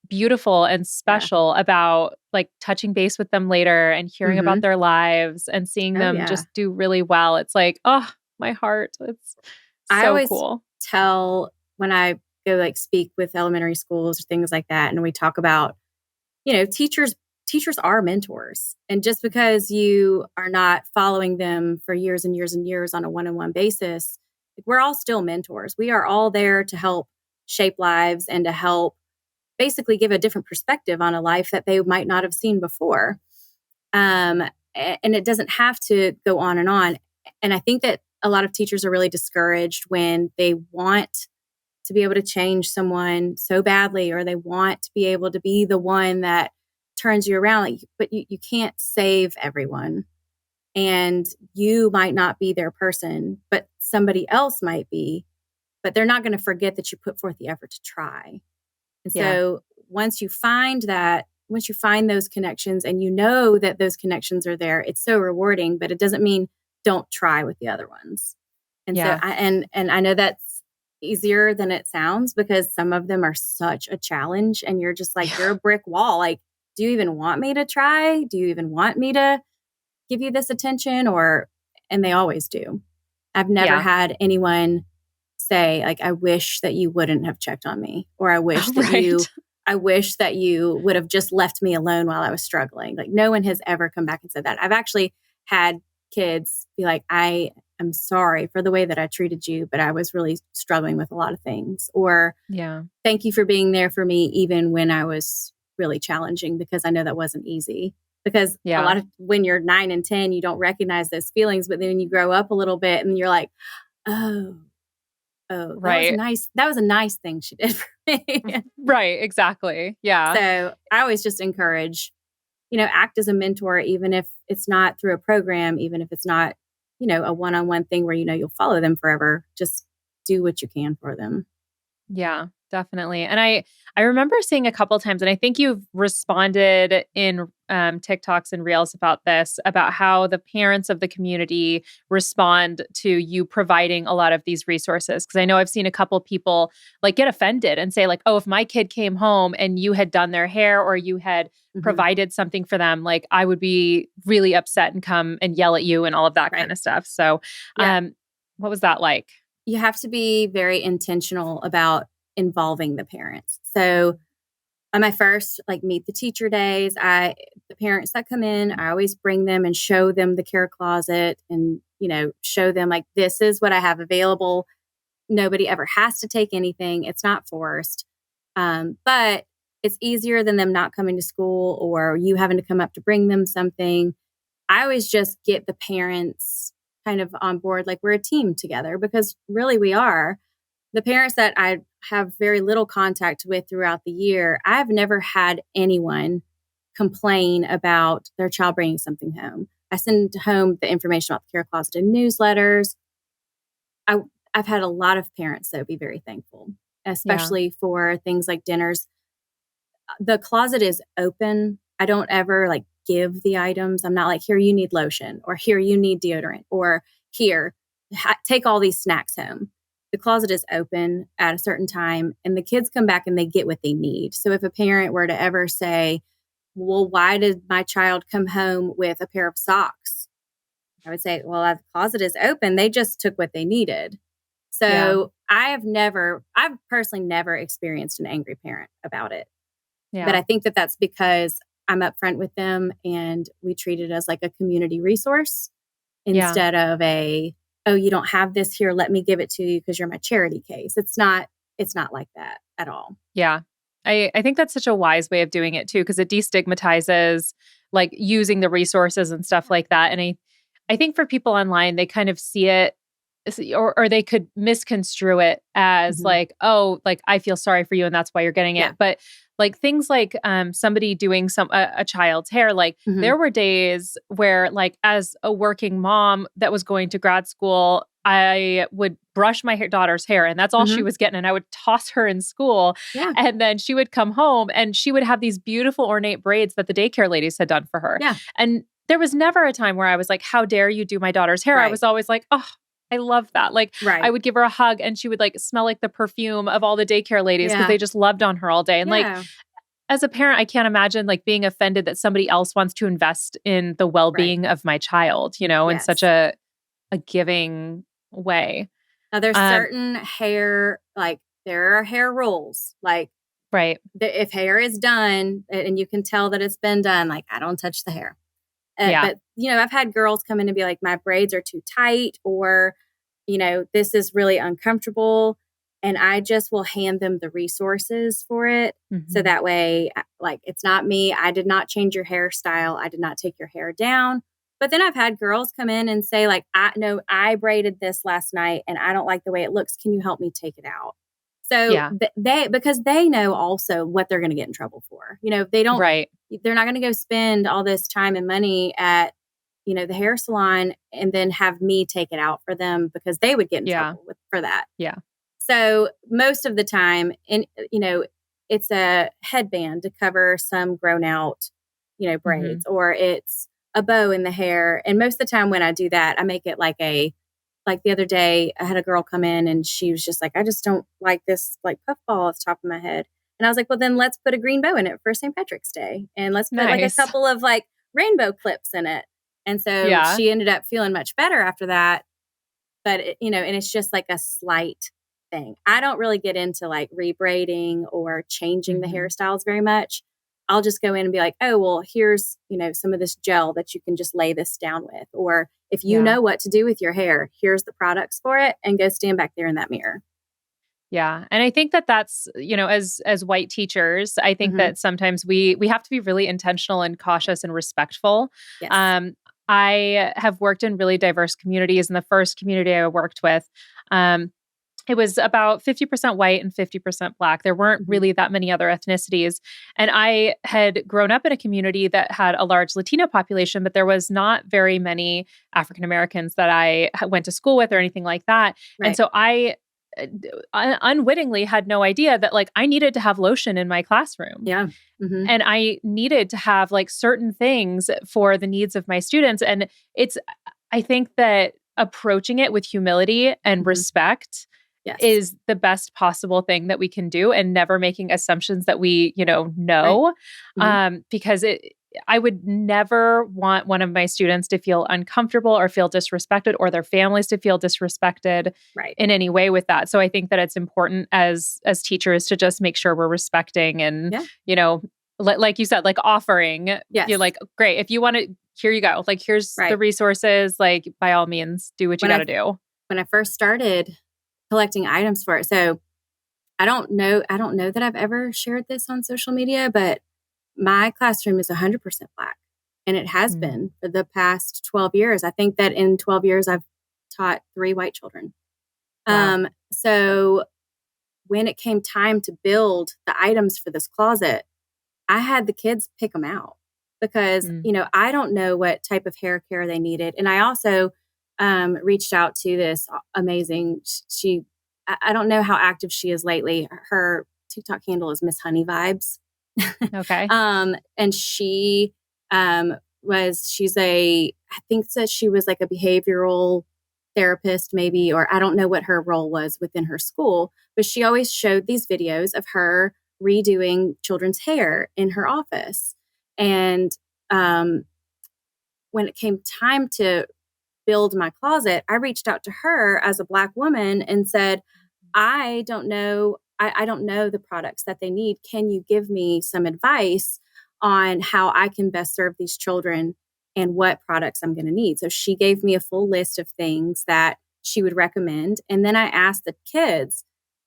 A: beautiful and
B: Yeah.
A: special about like touching base with them later and hearing about
B: Mhm.
A: their lives and seeing
B: Oh,
A: them
B: yeah.
A: just do really well. It's like, oh, my heart. It's
B: I
A: so
B: always
A: cool.
B: tell when I go like speak with elementary schools or things like that, and we talk about, teachers are mentors. And just because you are not following them for years and years and years on a one-on-one basis, like, we're all still mentors. We are all there to help shape lives and to help basically give a different perspective on a life that they might not have seen before. And it doesn't have to go on and on. And I think that a lot of teachers are really discouraged when they want to be able to change someone so badly, or they want to be able to be the one that turns you around. Like, but you can't save everyone. And you might not be their person, but somebody else might be. But they're not going to forget that you put forth the effort to try. And
A: Yeah.
B: so once you find those connections and you know that those connections are there, it's so rewarding, but it doesn't mean don't try with the other ones. And so
A: Yeah.
B: and I know that's easier than it sounds, because some of them are such a challenge and you're just like, you're
A: Yeah.
B: a brick wall. Like, do you even want me to try? Do you even want me to give you this attention? And they always do. I've never
A: Yeah.
B: had anyone say like, I wish that you wouldn't have checked on me, or
A: Right.
B: I wish that you would have just left me alone while I was struggling. Like, no one has ever come back and said that. I've actually had kids be like, I am sorry for the way that I treated you, but I was really struggling with a lot of things. Or
A: Yeah.
B: thank you for being there for me even when I was really challenging, because I know that wasn't easy. Because a
A: Yeah.
B: lot of when you're 9 and 10, you don't recognize those feelings, but then you grow up a little bit and you're like, oh,
A: Right.
B: that was a nice thing she did for me.
A: Right. Exactly. Yeah.
B: So I always just encourage, act as a mentor, even if it's not through a program, even if it's not, a one-on-one thing where, you'll follow them forever. Just do what you can for them.
A: Yeah, definitely. And I remember seeing a couple times, and I think you've responded in TikToks and Reels about this, about how the parents of the community respond to you providing a lot of these resources. Because I know I've seen a couple people like get offended and say like, "Oh, if my kid came home and you had done their hair or you had
B: Mhm.
A: provided something for them, like I would be really upset and come and yell at you and all of that kind
B: Right.
A: of stuff." So,
B: Yeah.
A: what was that like?
B: You have to be very intentional about involving the parents. So on my first like meet the teacher days, the parents that come in, I always bring them and show them the care closet, and show them like, this is what I have available. Nobody ever has to take anything. It's not forced. But it's easier than them not coming to school or you having to come up to bring them something. I always just get the parents kind of on board, like we're a team together, because really we are. The parents that I have very little contact with throughout the year, I've never had anyone complain about their child bringing something home. I send home the information about the care closet in newsletters. I, I've had a lot of parents, though, be very thankful,
A: Yeah.
B: especially for things like dinners. The closet is open. I don't ever like give the items. I'm not like, here, you need lotion, or here, you need deodorant, or here, take all these snacks home. The closet is open at a certain time, and the kids come back and they get what they need. So if a parent were to ever say, well, why did my child come home with a pair of socks? I would say, well, the closet is open. They just took what they needed.
A: Yeah.
B: So I've personally never experienced an angry parent about it. But
A: Yeah.
B: I think that that's because I'm upfront with them and we treat it as like a community resource
A: Yeah.
B: instead of oh, you don't have this here, let me give it to you because you're my charity case. It's not it's not like that at all.
A: Yeah. I think that's such a wise way of doing it too, because it destigmatizes like using the resources and stuff like that. And I think for people online, they kind of see it or they could misconstrue it as
B: Mhm.
A: like, oh, like I feel sorry for you and that's why you're getting
B: Yeah.
A: it. But like things like somebody doing a child's hair, like
B: Mhm.
A: there were days where like as a working mom that was going to grad school, I would brush my daughter's hair and that's all she
B: Mhm.
A: was getting. And I would toss her in school
B: Yeah.
A: and then she would come home and she would have these beautiful ornate braids that the daycare ladies had done for her.
B: Yeah.
A: And there was never a time where I was like, how dare you do my daughter's hair? I
B: Right.
A: was always like, oh, I love that. Like I
B: Right.
A: would give her a hug and she would like smell like the perfume of all the daycare ladies because
B: Yeah.
A: they just loved on her all day. And like
B: Yeah.
A: as a parent, I can't imagine like being offended that somebody else wants to invest in the
B: Right.
A: well-being of my child, in such
B: Yes.
A: a giving way.
B: Now there's
A: Um,
B: certain hair, like there are hair rules. Like
A: right.
B: if hair is done and you can tell that it's been done, like I don't touch the hair.
A: Yeah.
B: But I've had girls come in and be like, my braids are too tight, or this is really uncomfortable. And I just will hand them the resources for it. So
A: Mhm.
B: that way, like, it's not me. I did not change your hairstyle. I did not take your hair down. But then I've had girls come in and say, like, I know I braided this last night and I don't like the way it looks. Can you help me take it out? So
A: Yeah.
B: because they know also what they're going to get in trouble for. If they don't,
A: Right.
B: they're not going to go spend all this time and money at the hair salon and then have me take it out for them because they would get in
A: Yeah.
B: trouble for that.
A: Yeah.
B: So most of the time, and it's a headband to cover some grown out,
A: Mhm.
B: braids, or it's a bow in the hair. And most of the time when I do that, I make it like the other day, I had a girl come in and she was just like, I just don't like this like puffball at the top of my head. And I was like, well, then let's put a green bow in it for St. Patrick's Day. And let's put like a
A: Nice.
B: couple of like rainbow clips in it. And so
A: Yeah.
B: she ended up feeling much better after that. But, and it's just like a slight thing. I don't really get into like rebraiding or changing the
A: Mhm.
B: hairstyles very much. I'll just go in and be like, oh, well, here's, some of this gel that you can just lay this down with. Or if you
A: Yeah.
B: know what to do with your hair, here's the products for it and go stand back there in that mirror.
A: Yeah. And I think that that's, as white teachers, I think
B: Hmm.
A: that sometimes we have to be really intentional and cautious and respectful.
B: Yes.
A: Um, I have worked in really diverse communities. And the first community I worked with, um, it was about 50% white and 50% black. There weren't
B: Hmm.
A: really that many other ethnicities. And I had grown up in a community that had a large Latino population, but there was not very many African Americans that I went to school with or anything like that. And
B: Right.
A: so I unwittingly had no idea that like I needed to have lotion in my classroom
B: Yeah. Hmm.
A: and I needed to have like certain things for the needs of my students. And I think that approaching it with humility and
B: Hmm.
A: respect
B: Yes.
A: is the best possible thing that we can do and never making assumptions that we,
B: Right.
A: know.
B: Hmm.
A: Because I would never want one of my students to feel uncomfortable or feel disrespected or their families to feel disrespected
B: Right.
A: in any way with that. So I think that it's important as teachers to just make sure we're respecting and,
B: Yeah.
A: you know, like you said, like offering, you're
B: Yes.
A: like, great, if you want to, here you go. Like, here's the
B: Right.
A: resources. Like, by all means, do what you
B: When
A: got
B: I
A: to do.
B: when I first started collecting items for it, so I don't know that I've ever shared this on social media, but my classroom is 100% Black, and it has
A: Mm.
B: been for the past 12 years. I think that in 12 years, I've taught 3 white children.
A: Wow.
B: So when it came time to build the items for this closet, I had the kids pick them out because,
A: Mm.
B: I don't know what type of hair care they needed. And I also reached out to this amazing, I don't know how active she is lately. Her TikTok handle is Miss Honey Vibes.
A: Okay.
B: And she I think that she was like a behavioral therapist, maybe, or I don't know what her role was within her school, but she always showed these videos of her redoing children's hair in her office. And um, when it came time to build my closet, I reached out to her as a Black woman and said, I don't know. I don't know the products that they need. Can you give me some advice on how I can best serve these children and what products I'm going to need? So she gave me a full list of things that she would recommend. And then I asked the kids,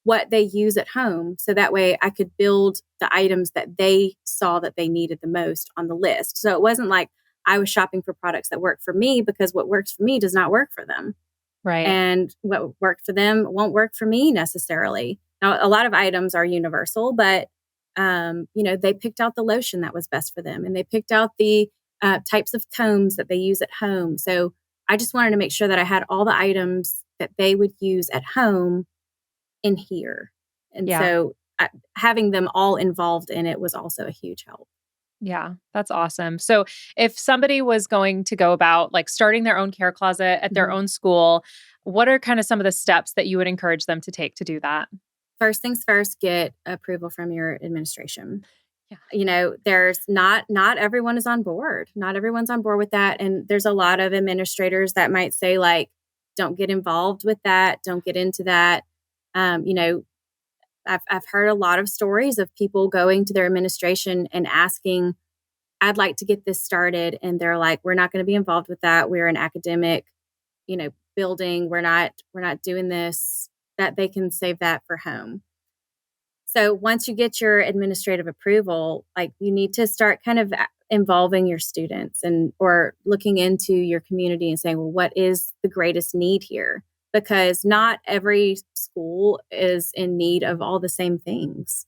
B: what they use at home. So that way I could build the items that they saw that they needed the most on the list. So it wasn't like I was shopping for products that worked for me, because what works for me does not work for them.
A: Right.
B: And what worked for them won't work for me necessarily. Now, a lot of items are universal, but they picked out the lotion that was best for them, and they picked out the types of combs that they use at home. So I just wanted to make sure that I had all the items that they would use at home in here. And
A: Yeah.
B: so having them all involved in it was also a huge help.
A: Yeah, that's awesome. So, if somebody was going to go about like starting their own care closet at their
B: Mhm.
A: own school, what are kind of some of the steps that you would encourage them to take to do that?
B: First things first, get approval from your administration.
A: Yeah.
B: There's not everyone is on board. Not everyone's on board with that. And there's a lot of administrators that might say, like, don't get involved with that, don't get into that. Um, you know, I've heard a lot of stories of people going to their administration and asking, I'd like to get this started. And they're like, we're not going to be involved with that. We're an academic, building. We're not doing this. That they can save that for home. So once you get your administrative approval, like, you need to start kind of involving your students, and or looking into your community and saying, well, what is the greatest need here? Because not every school is in need of all the same things.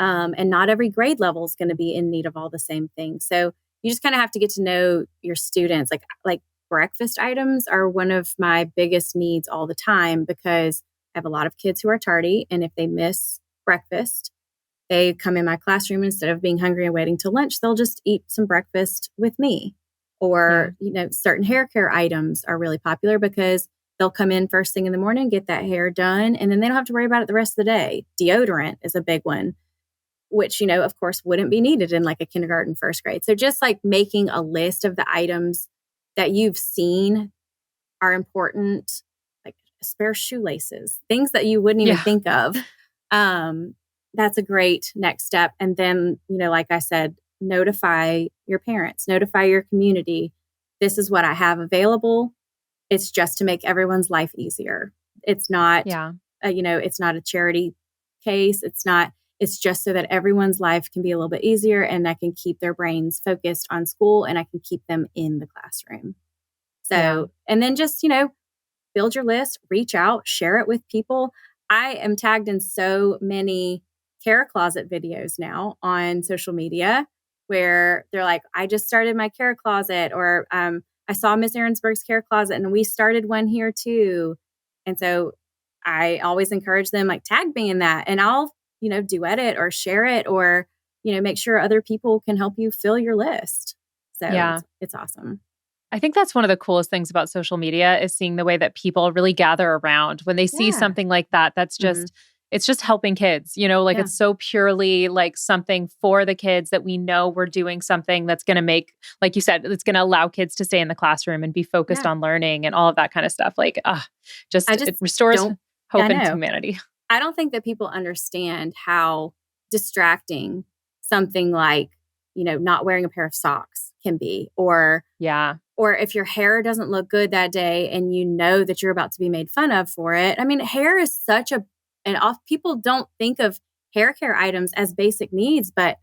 B: And not every grade level is going to be in need of all the same things. So you just kind of have to get to know your students. Like breakfast items are one of my biggest needs all the time, because I have a lot of kids who are tardy, and if they miss breakfast, they come in my classroom. Instead of being hungry and waiting till lunch, they'll just eat some breakfast with me.
A: Yeah.
B: Or, certain hair care items are really popular, because they'll come in first thing in the morning, get that hair done, and then they don't have to worry about it the rest of the day. Deodorant is a big one, which, of course, wouldn't be needed in like a kindergarten, first grade. So just like making a list of the items that you've seen are important, like spare shoelaces, things that you wouldn't even
A: Yeah.
B: think of. Um, that's a great next step. And then, like I said, notify your parents, notify your community. This is what I have available. It's just to make everyone's life easier. It's not,
A: Yeah.
B: it's not a charity case. It's just so that everyone's life can be a little bit easier, and I can keep their brains focused on school, and I can keep them in the classroom.
A: Yeah.
B: So, and then just, build your list, reach out, share it with people. I am tagged in so many care closet videos now on social media, where they're like, I just started my care closet, or I saw Miss Arensberg's care closet and we started one here too. And so I always encourage them, like, tag me in that, and I'll, duet it or share it, or, make sure other people can help you fill your list. So
A: Yeah.
B: it's awesome.
A: I think that's one of the coolest things about social media is seeing the way that people really gather around when they see
B: Yeah.
A: something like that. That's
B: Hmm.
A: just, it's just helping kids, like
B: Yeah.
A: it's so purely like something for the kids that we know we're doing something that's going to make, like you said, it's going to allow kids to stay in the classroom and be focused
B: Yeah.
A: on learning and all of that kind of stuff. Like,
B: I
A: just
B: just
A: it restores
B: don't, I
A: hope in
B: know.
A: humanity.
B: I don't think that people understand how distracting something like, not wearing a pair of socks can be,
A: Yeah.
B: or if your hair doesn't look good that day and you know that you're about to be made fun of for it. I mean, hair is such a, and off people don't think of hair care items as basic needs, but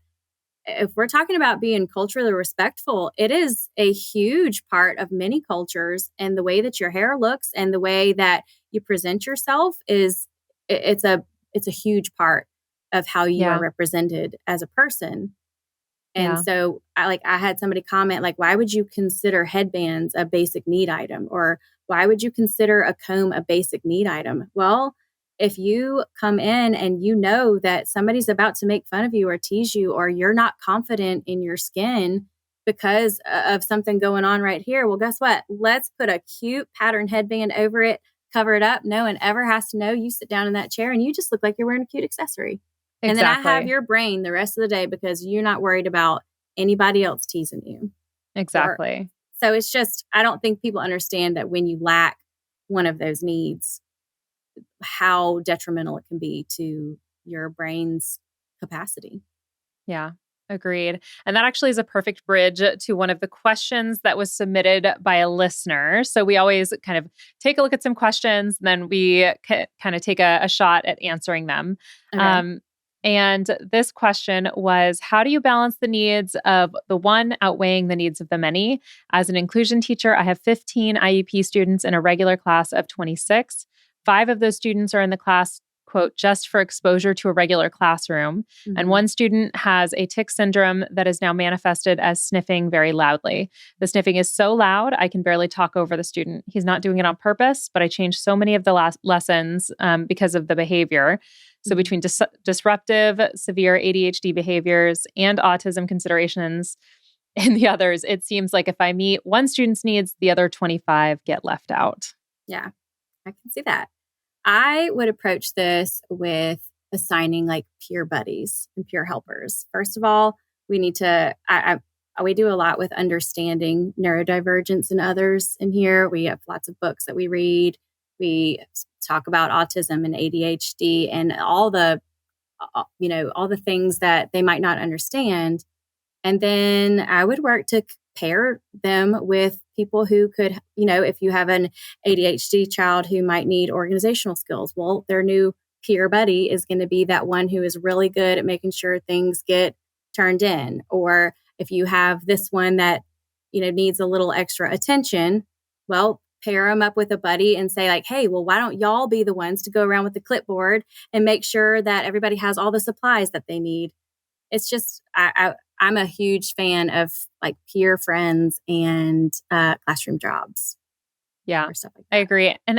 B: if we're talking about being culturally respectful, it is a huge part of many cultures. And the way that your hair looks and the way that you present yourself is, it's a huge part of how you are
A: Yeah.
B: represented as a person. And
A: Yeah.
B: so I had somebody comment, like, why would you consider headbands a basic need item? Or why would you consider a comb a basic need item? Well, if you come in and you know that somebody's about to make fun of you or tease you, or you're not confident in your skin because of something going on right here, well, guess what? Let's put a cute pattern headband over it, cover it up. No one ever has to know. You sit down in that chair and you just look like you're wearing a cute accessory. And then I have
A: Exactly.
B: your brain the rest of the day, because you're not worried about anybody else teasing you. Or
A: Exactly.
B: so it's just, I don't think people understand that when you lack one of those needs, how detrimental it can be to your brain's capacity.
A: Yeah. Agreed. And that actually is a perfect bridge to one of the questions that was submitted by a listener. So we always kind of take a look at some questions, and then we kind of take a shot at answering them.
B: Okay.
A: Um, and this question was, how do you balance the needs of the one outweighing the needs of the many? As an inclusion teacher, I have 15 IEP students in a regular class of 26. 5 of those students are in the class, quote, just for exposure to a regular classroom. And
B: Mhm.
A: one student has a tick syndrome that is now manifested as sniffing very loudly. The sniffing is so loud, I can barely talk over the student. He's not doing it on purpose, but I changed so many of the last lessons because of the behavior. So,
B: Mhm.
A: between disruptive, severe ADHD behaviors and autism considerations in the others, it seems like if I meet one student's needs, the other 25 get left out.
B: Yeah, I can see that. I would approach this with assigning like peer buddies and peer helpers. First of all, we need to, we do a lot with understanding neurodivergence in others in here. We have lots of books that we read. We talk about autism and ADHD and all the, all the things that they might not understand. And then I would work to pair them with people who could, if you have an ADHD child who might need organizational skills, well, their new peer buddy is going to be that one who is really good at making sure things get turned in. Or if you have this one that, needs a little extra attention, well, pair them up with a buddy and say, like, hey, well, why don't y'all be the ones to go around with the clipboard and make sure that everybody has all the supplies that they need? It's just I'm a huge fan of like peer friends and classroom jobs
A: Yeah,
B: or stuff like
A: I
B: that.
A: agree. And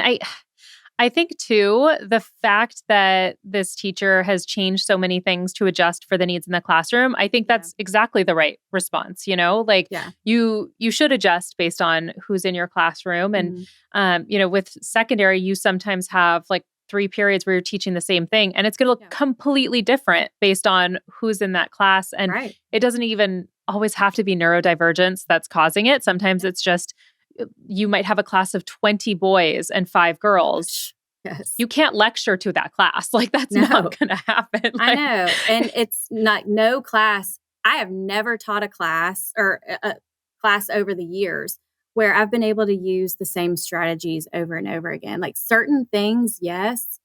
A: I think too, the fact that this teacher has changed so many things to adjust for the needs in the classroom, I think
B: Yeah.
A: that's exactly the right response, like
B: Yeah.
A: you should adjust based on who's in your classroom. And
B: Mhm.
A: with secondary, you sometimes have like 3 periods where you're teaching the same thing, and it's going to look
B: Yeah.
A: completely different based on who's in that class. And
B: Right.
A: it doesn't even always have to be neurodivergence that's causing it. Sometimes
B: Yeah.
A: it's just you might have a class of 20 boys and 5 girls.
B: Gosh. Yes.
A: You can't lecture to that class. Like, that's
B: No,
A: not gonna happen.
B: I
A: Like,
B: know. And it's not no class. I have never taught a class or a class over the years where I've been able to use the same strategies over and over again. Like certain things, yes,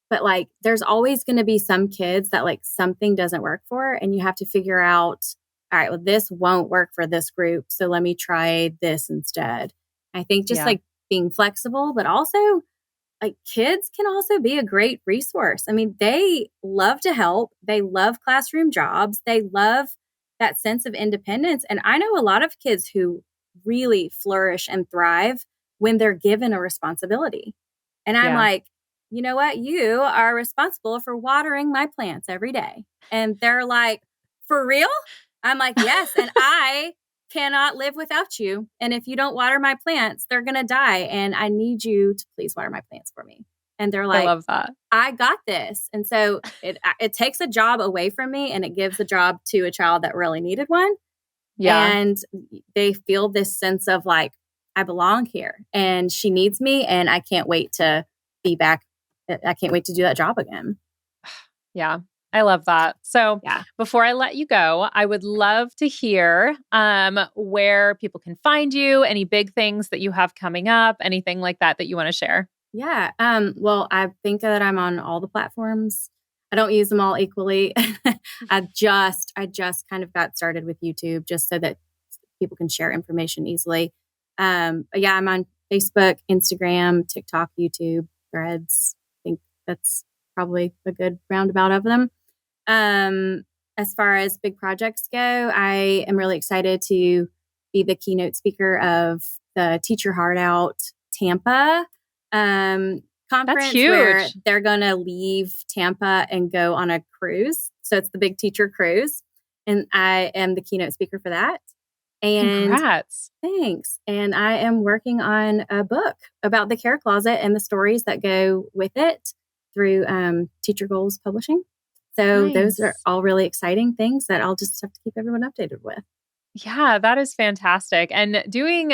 B: but like there's always going to be some kids that like something doesn't work for, and you have to figure out, all right, well, this won't work for this group. So let me try this instead. I think just
A: yeah,
B: like being flexible, but also like kids can also be a great resource. I mean, they love to help. They love classroom jobs. They love that sense of independence. And I know a lot of kids who really flourish and thrive when they're given a responsibility. And I'm
A: yeah.
B: like, you know what? You are responsible for watering my plants every day. And they're like, for real? I'm like, yes. And I cannot live without you. And if you don't water my plants, they're going to die. And I need you to please water my plants for me. And they're
A: I
B: like,
A: love that.
B: I got this. And so it takes a job away from me and it gives a job to a child that really needed one.
A: Yeah.
B: And they feel this sense of like, I belong here and she needs me. And I can't wait to be back. I can't wait to do that job again.
A: Yeah. I love that. So
B: Yeah.
A: before I let you go, I would love to hear where people can find you, any big things that you have coming up, anything like that that you want to share.
B: Yeah. Well, I think that I'm on all the platforms. I don't use them all equally. I just kind of got started with YouTube just so that people can share information easily. But yeah, I'm on Facebook, Instagram, TikTok, YouTube, Threads. I think that's probably a good roundabout of them. Um, as far as big projects go, I am really excited to be the keynote speaker of the Teach Your Heart Out Tampa um,
A: That's
B: conference where
A: huge.
B: they're going to leave Tampa and go on a cruise. So it's the big teacher cruise. And I am the keynote speaker for that. And
A: Congrats.
B: thanks. And I am working on a book about the care closet and the stories that go with it through Teacher Goals Publishing. So those are
A: Nice.
B: all really exciting things that I'll just have to keep everyone updated with.
A: Yeah, that is fantastic. And doing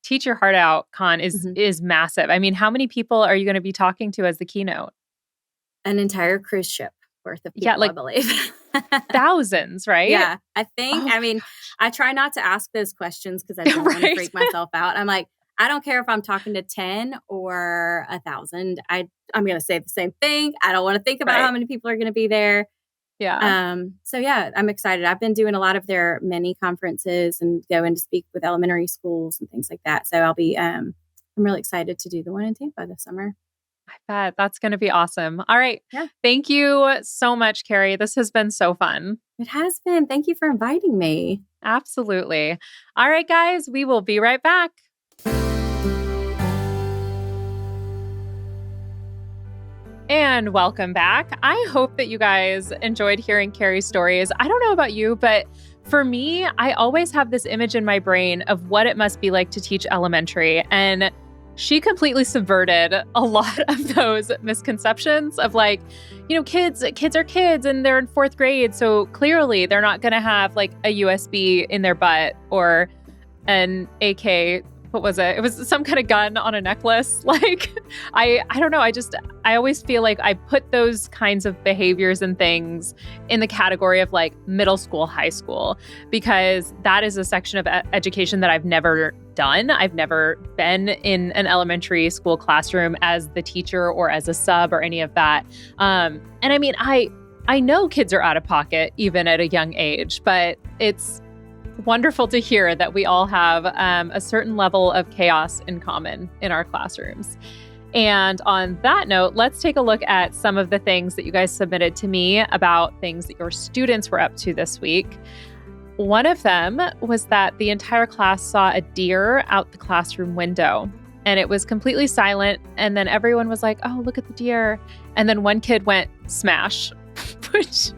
A: Teach Your Heart Out Con is
B: Mhm.
A: is massive. I mean, how many people are you going to be talking to as the keynote?
B: An entire cruise ship worth of
A: Yeah,
B: people, I
A: like
B: believe.
A: thousands, right?
B: Yeah, I think.
A: Oh
B: I
A: my
B: mean,
A: gosh.
B: I try not to ask those questions because I don't want to
A: Right.
B: freak myself out. I'm like, I don't care if I'm talking to 10 or 1,000. I'm going to say the same thing. I don't want to think about how
A: Right.
B: many people are going to be there.
A: Yeah.
B: So yeah, I'm excited. I've been doing a lot of their mini conferences and going to speak with elementary schools and things like that. So I'm really excited to do the one in Tampa this summer.
A: I bet that's going to be awesome. All right.
B: Yeah,
A: Thank you so much, Carey. This has been so fun.
B: it has been. Thank you for inviting me.
A: Absolutely. All right, guys, we will be right back. And welcome back. I hope that you guys enjoyed hearing Carey's stories. I don't know about you, but for me, I always have this image in my brain of what it must be like to teach elementary. And she completely subverted a lot of those misconceptions of like, kids are kids and they're in fourth grade. So clearly they're not going to have like a USB in their butt or an AK. What was it? It was some kind of gun on a necklace. Like, I don't know. I always feel like I put those kinds of behaviors and things in the category of like middle school, high school, because that is a section of education that I've never done. I've never been in an elementary school classroom as the teacher or as a sub or any of that. And I mean, I know kids are out of pocket even at a young age, but it's wonderful to hear that we all have a certain level of chaos in common in our classrooms. And on that note, let's take a look at some of the things that you guys submitted to me about things that your students were up to this week. One of them was that the entire class saw a deer out the classroom window and it was completely silent. And then everyone was like, oh, look at the deer. And then one kid went smash, which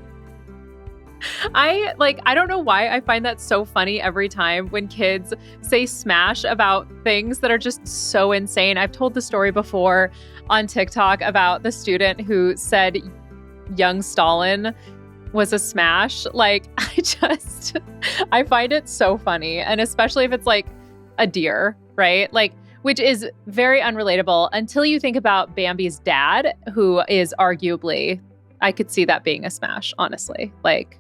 A: I don't know why I find that so funny every time when kids say smash about things that are just so insane. I've told the story before on TikTok about the student who said young Stalin was a smash. Like, I find it so funny. And especially if it's like a deer, right? Like, which is very unrelatable until you think about Bambi's dad, who is arguably, I could see that being a smash, honestly. Like,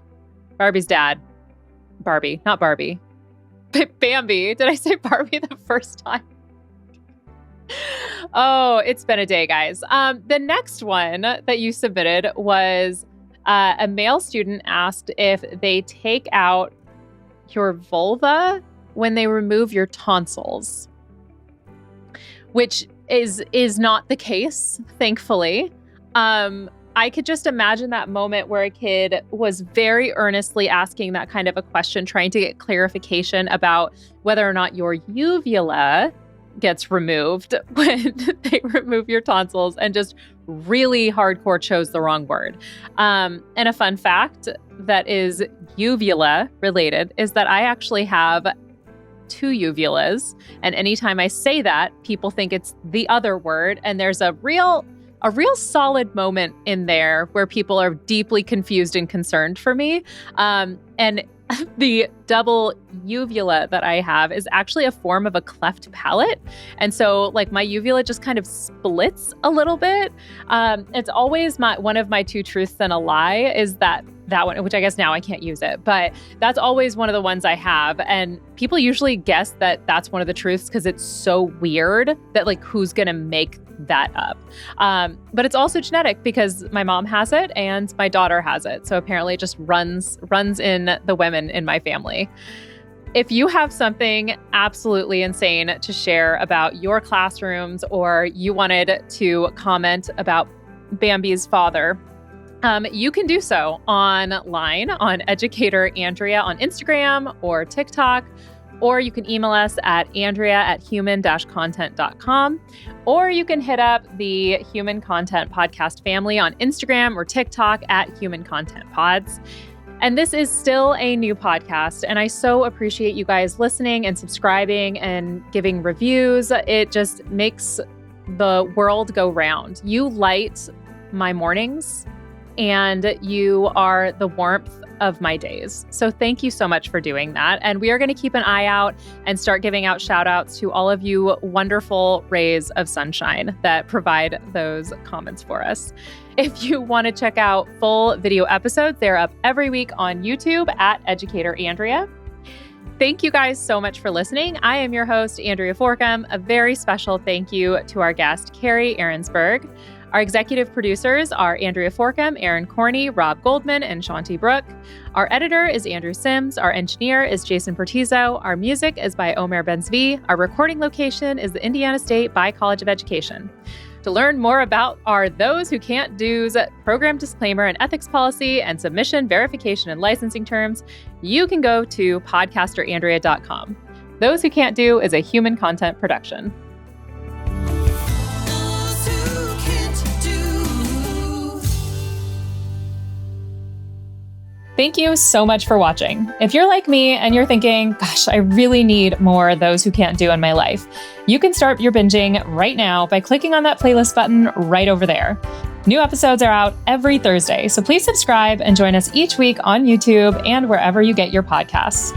A: Barbie's dad. Barbie, not Barbie. Bambi. Did I say Barbie the first time? Oh, it's been a day, guys. The next one that you submitted was a male student asked if they take out your vulva when they remove your tonsils, which is not the case, thankfully. I could just imagine that moment where a kid was very earnestly asking that kind of a question, trying to get clarification about whether or not your uvula gets removed when they remove your tonsils, and just really hardcore chose the wrong word. And a fun fact that is uvula related is that I actually have 2 uvulas. And anytime I say that, people think it's the other word. And there's a real solid moment in there where people are deeply confused and concerned for me. And the double uvula that I have is actually a form of a cleft palate. And so like my uvula just kind of splits a little bit. It's always one of my 2 truths and a lie is that one, which I guess now I can't use it, but that's always one of the ones I have. And people usually guess that that's one of the truths because it's so weird that like, who's going to make that up? But it's also genetic because my mom has it and my daughter has it. So apparently it just runs in the women in my family. If you have something absolutely insane to share about your classrooms, or you wanted to comment about Bambi's father, you can do so online on Educator Andrea on Instagram or TikTok, or you can email us at andrea@human-content.com, or you can hit up the Human Content Podcast family on Instagram or TikTok at Human Content Pods. And this is still a new podcast, and I so appreciate you guys listening and subscribing and giving reviews. It just makes the world go round. You light my mornings, and you are the warmth of my days. So thank you so much for doing that. And we are going to keep an eye out and start giving out shout outs to all of you wonderful rays of sunshine that provide those comments for us. If you want to check out full video episodes, they're up every week on YouTube at Educator Andrea. Thank you guys so much for listening. I am your host, Andrea Forkham. A very special thank you to our guest, Carey Arensberg. Our executive producers are Andrea Forkham, Aaron Corney, Rob Goldman, and Shanti Brooke. Our editor is Andrew Sims. Our engineer is Jason Portizo. Our music is by Omer Benzvi. Our recording location is the Indiana State By College of Education. To learn more about our Those Who Can't Do's program disclaimer and ethics policy and submission, verification, and licensing terms, you can go to podcasterandrea.com. Those Who Can't Do is a human content production. Thank you so much for watching. If you're like me and you're thinking, gosh, I really need more Those Who Can't Do in my life, you can start your binging right now by clicking on that playlist button right over there. New episodes are out every Thursday, so please subscribe and join us each week on YouTube and wherever you get your podcasts.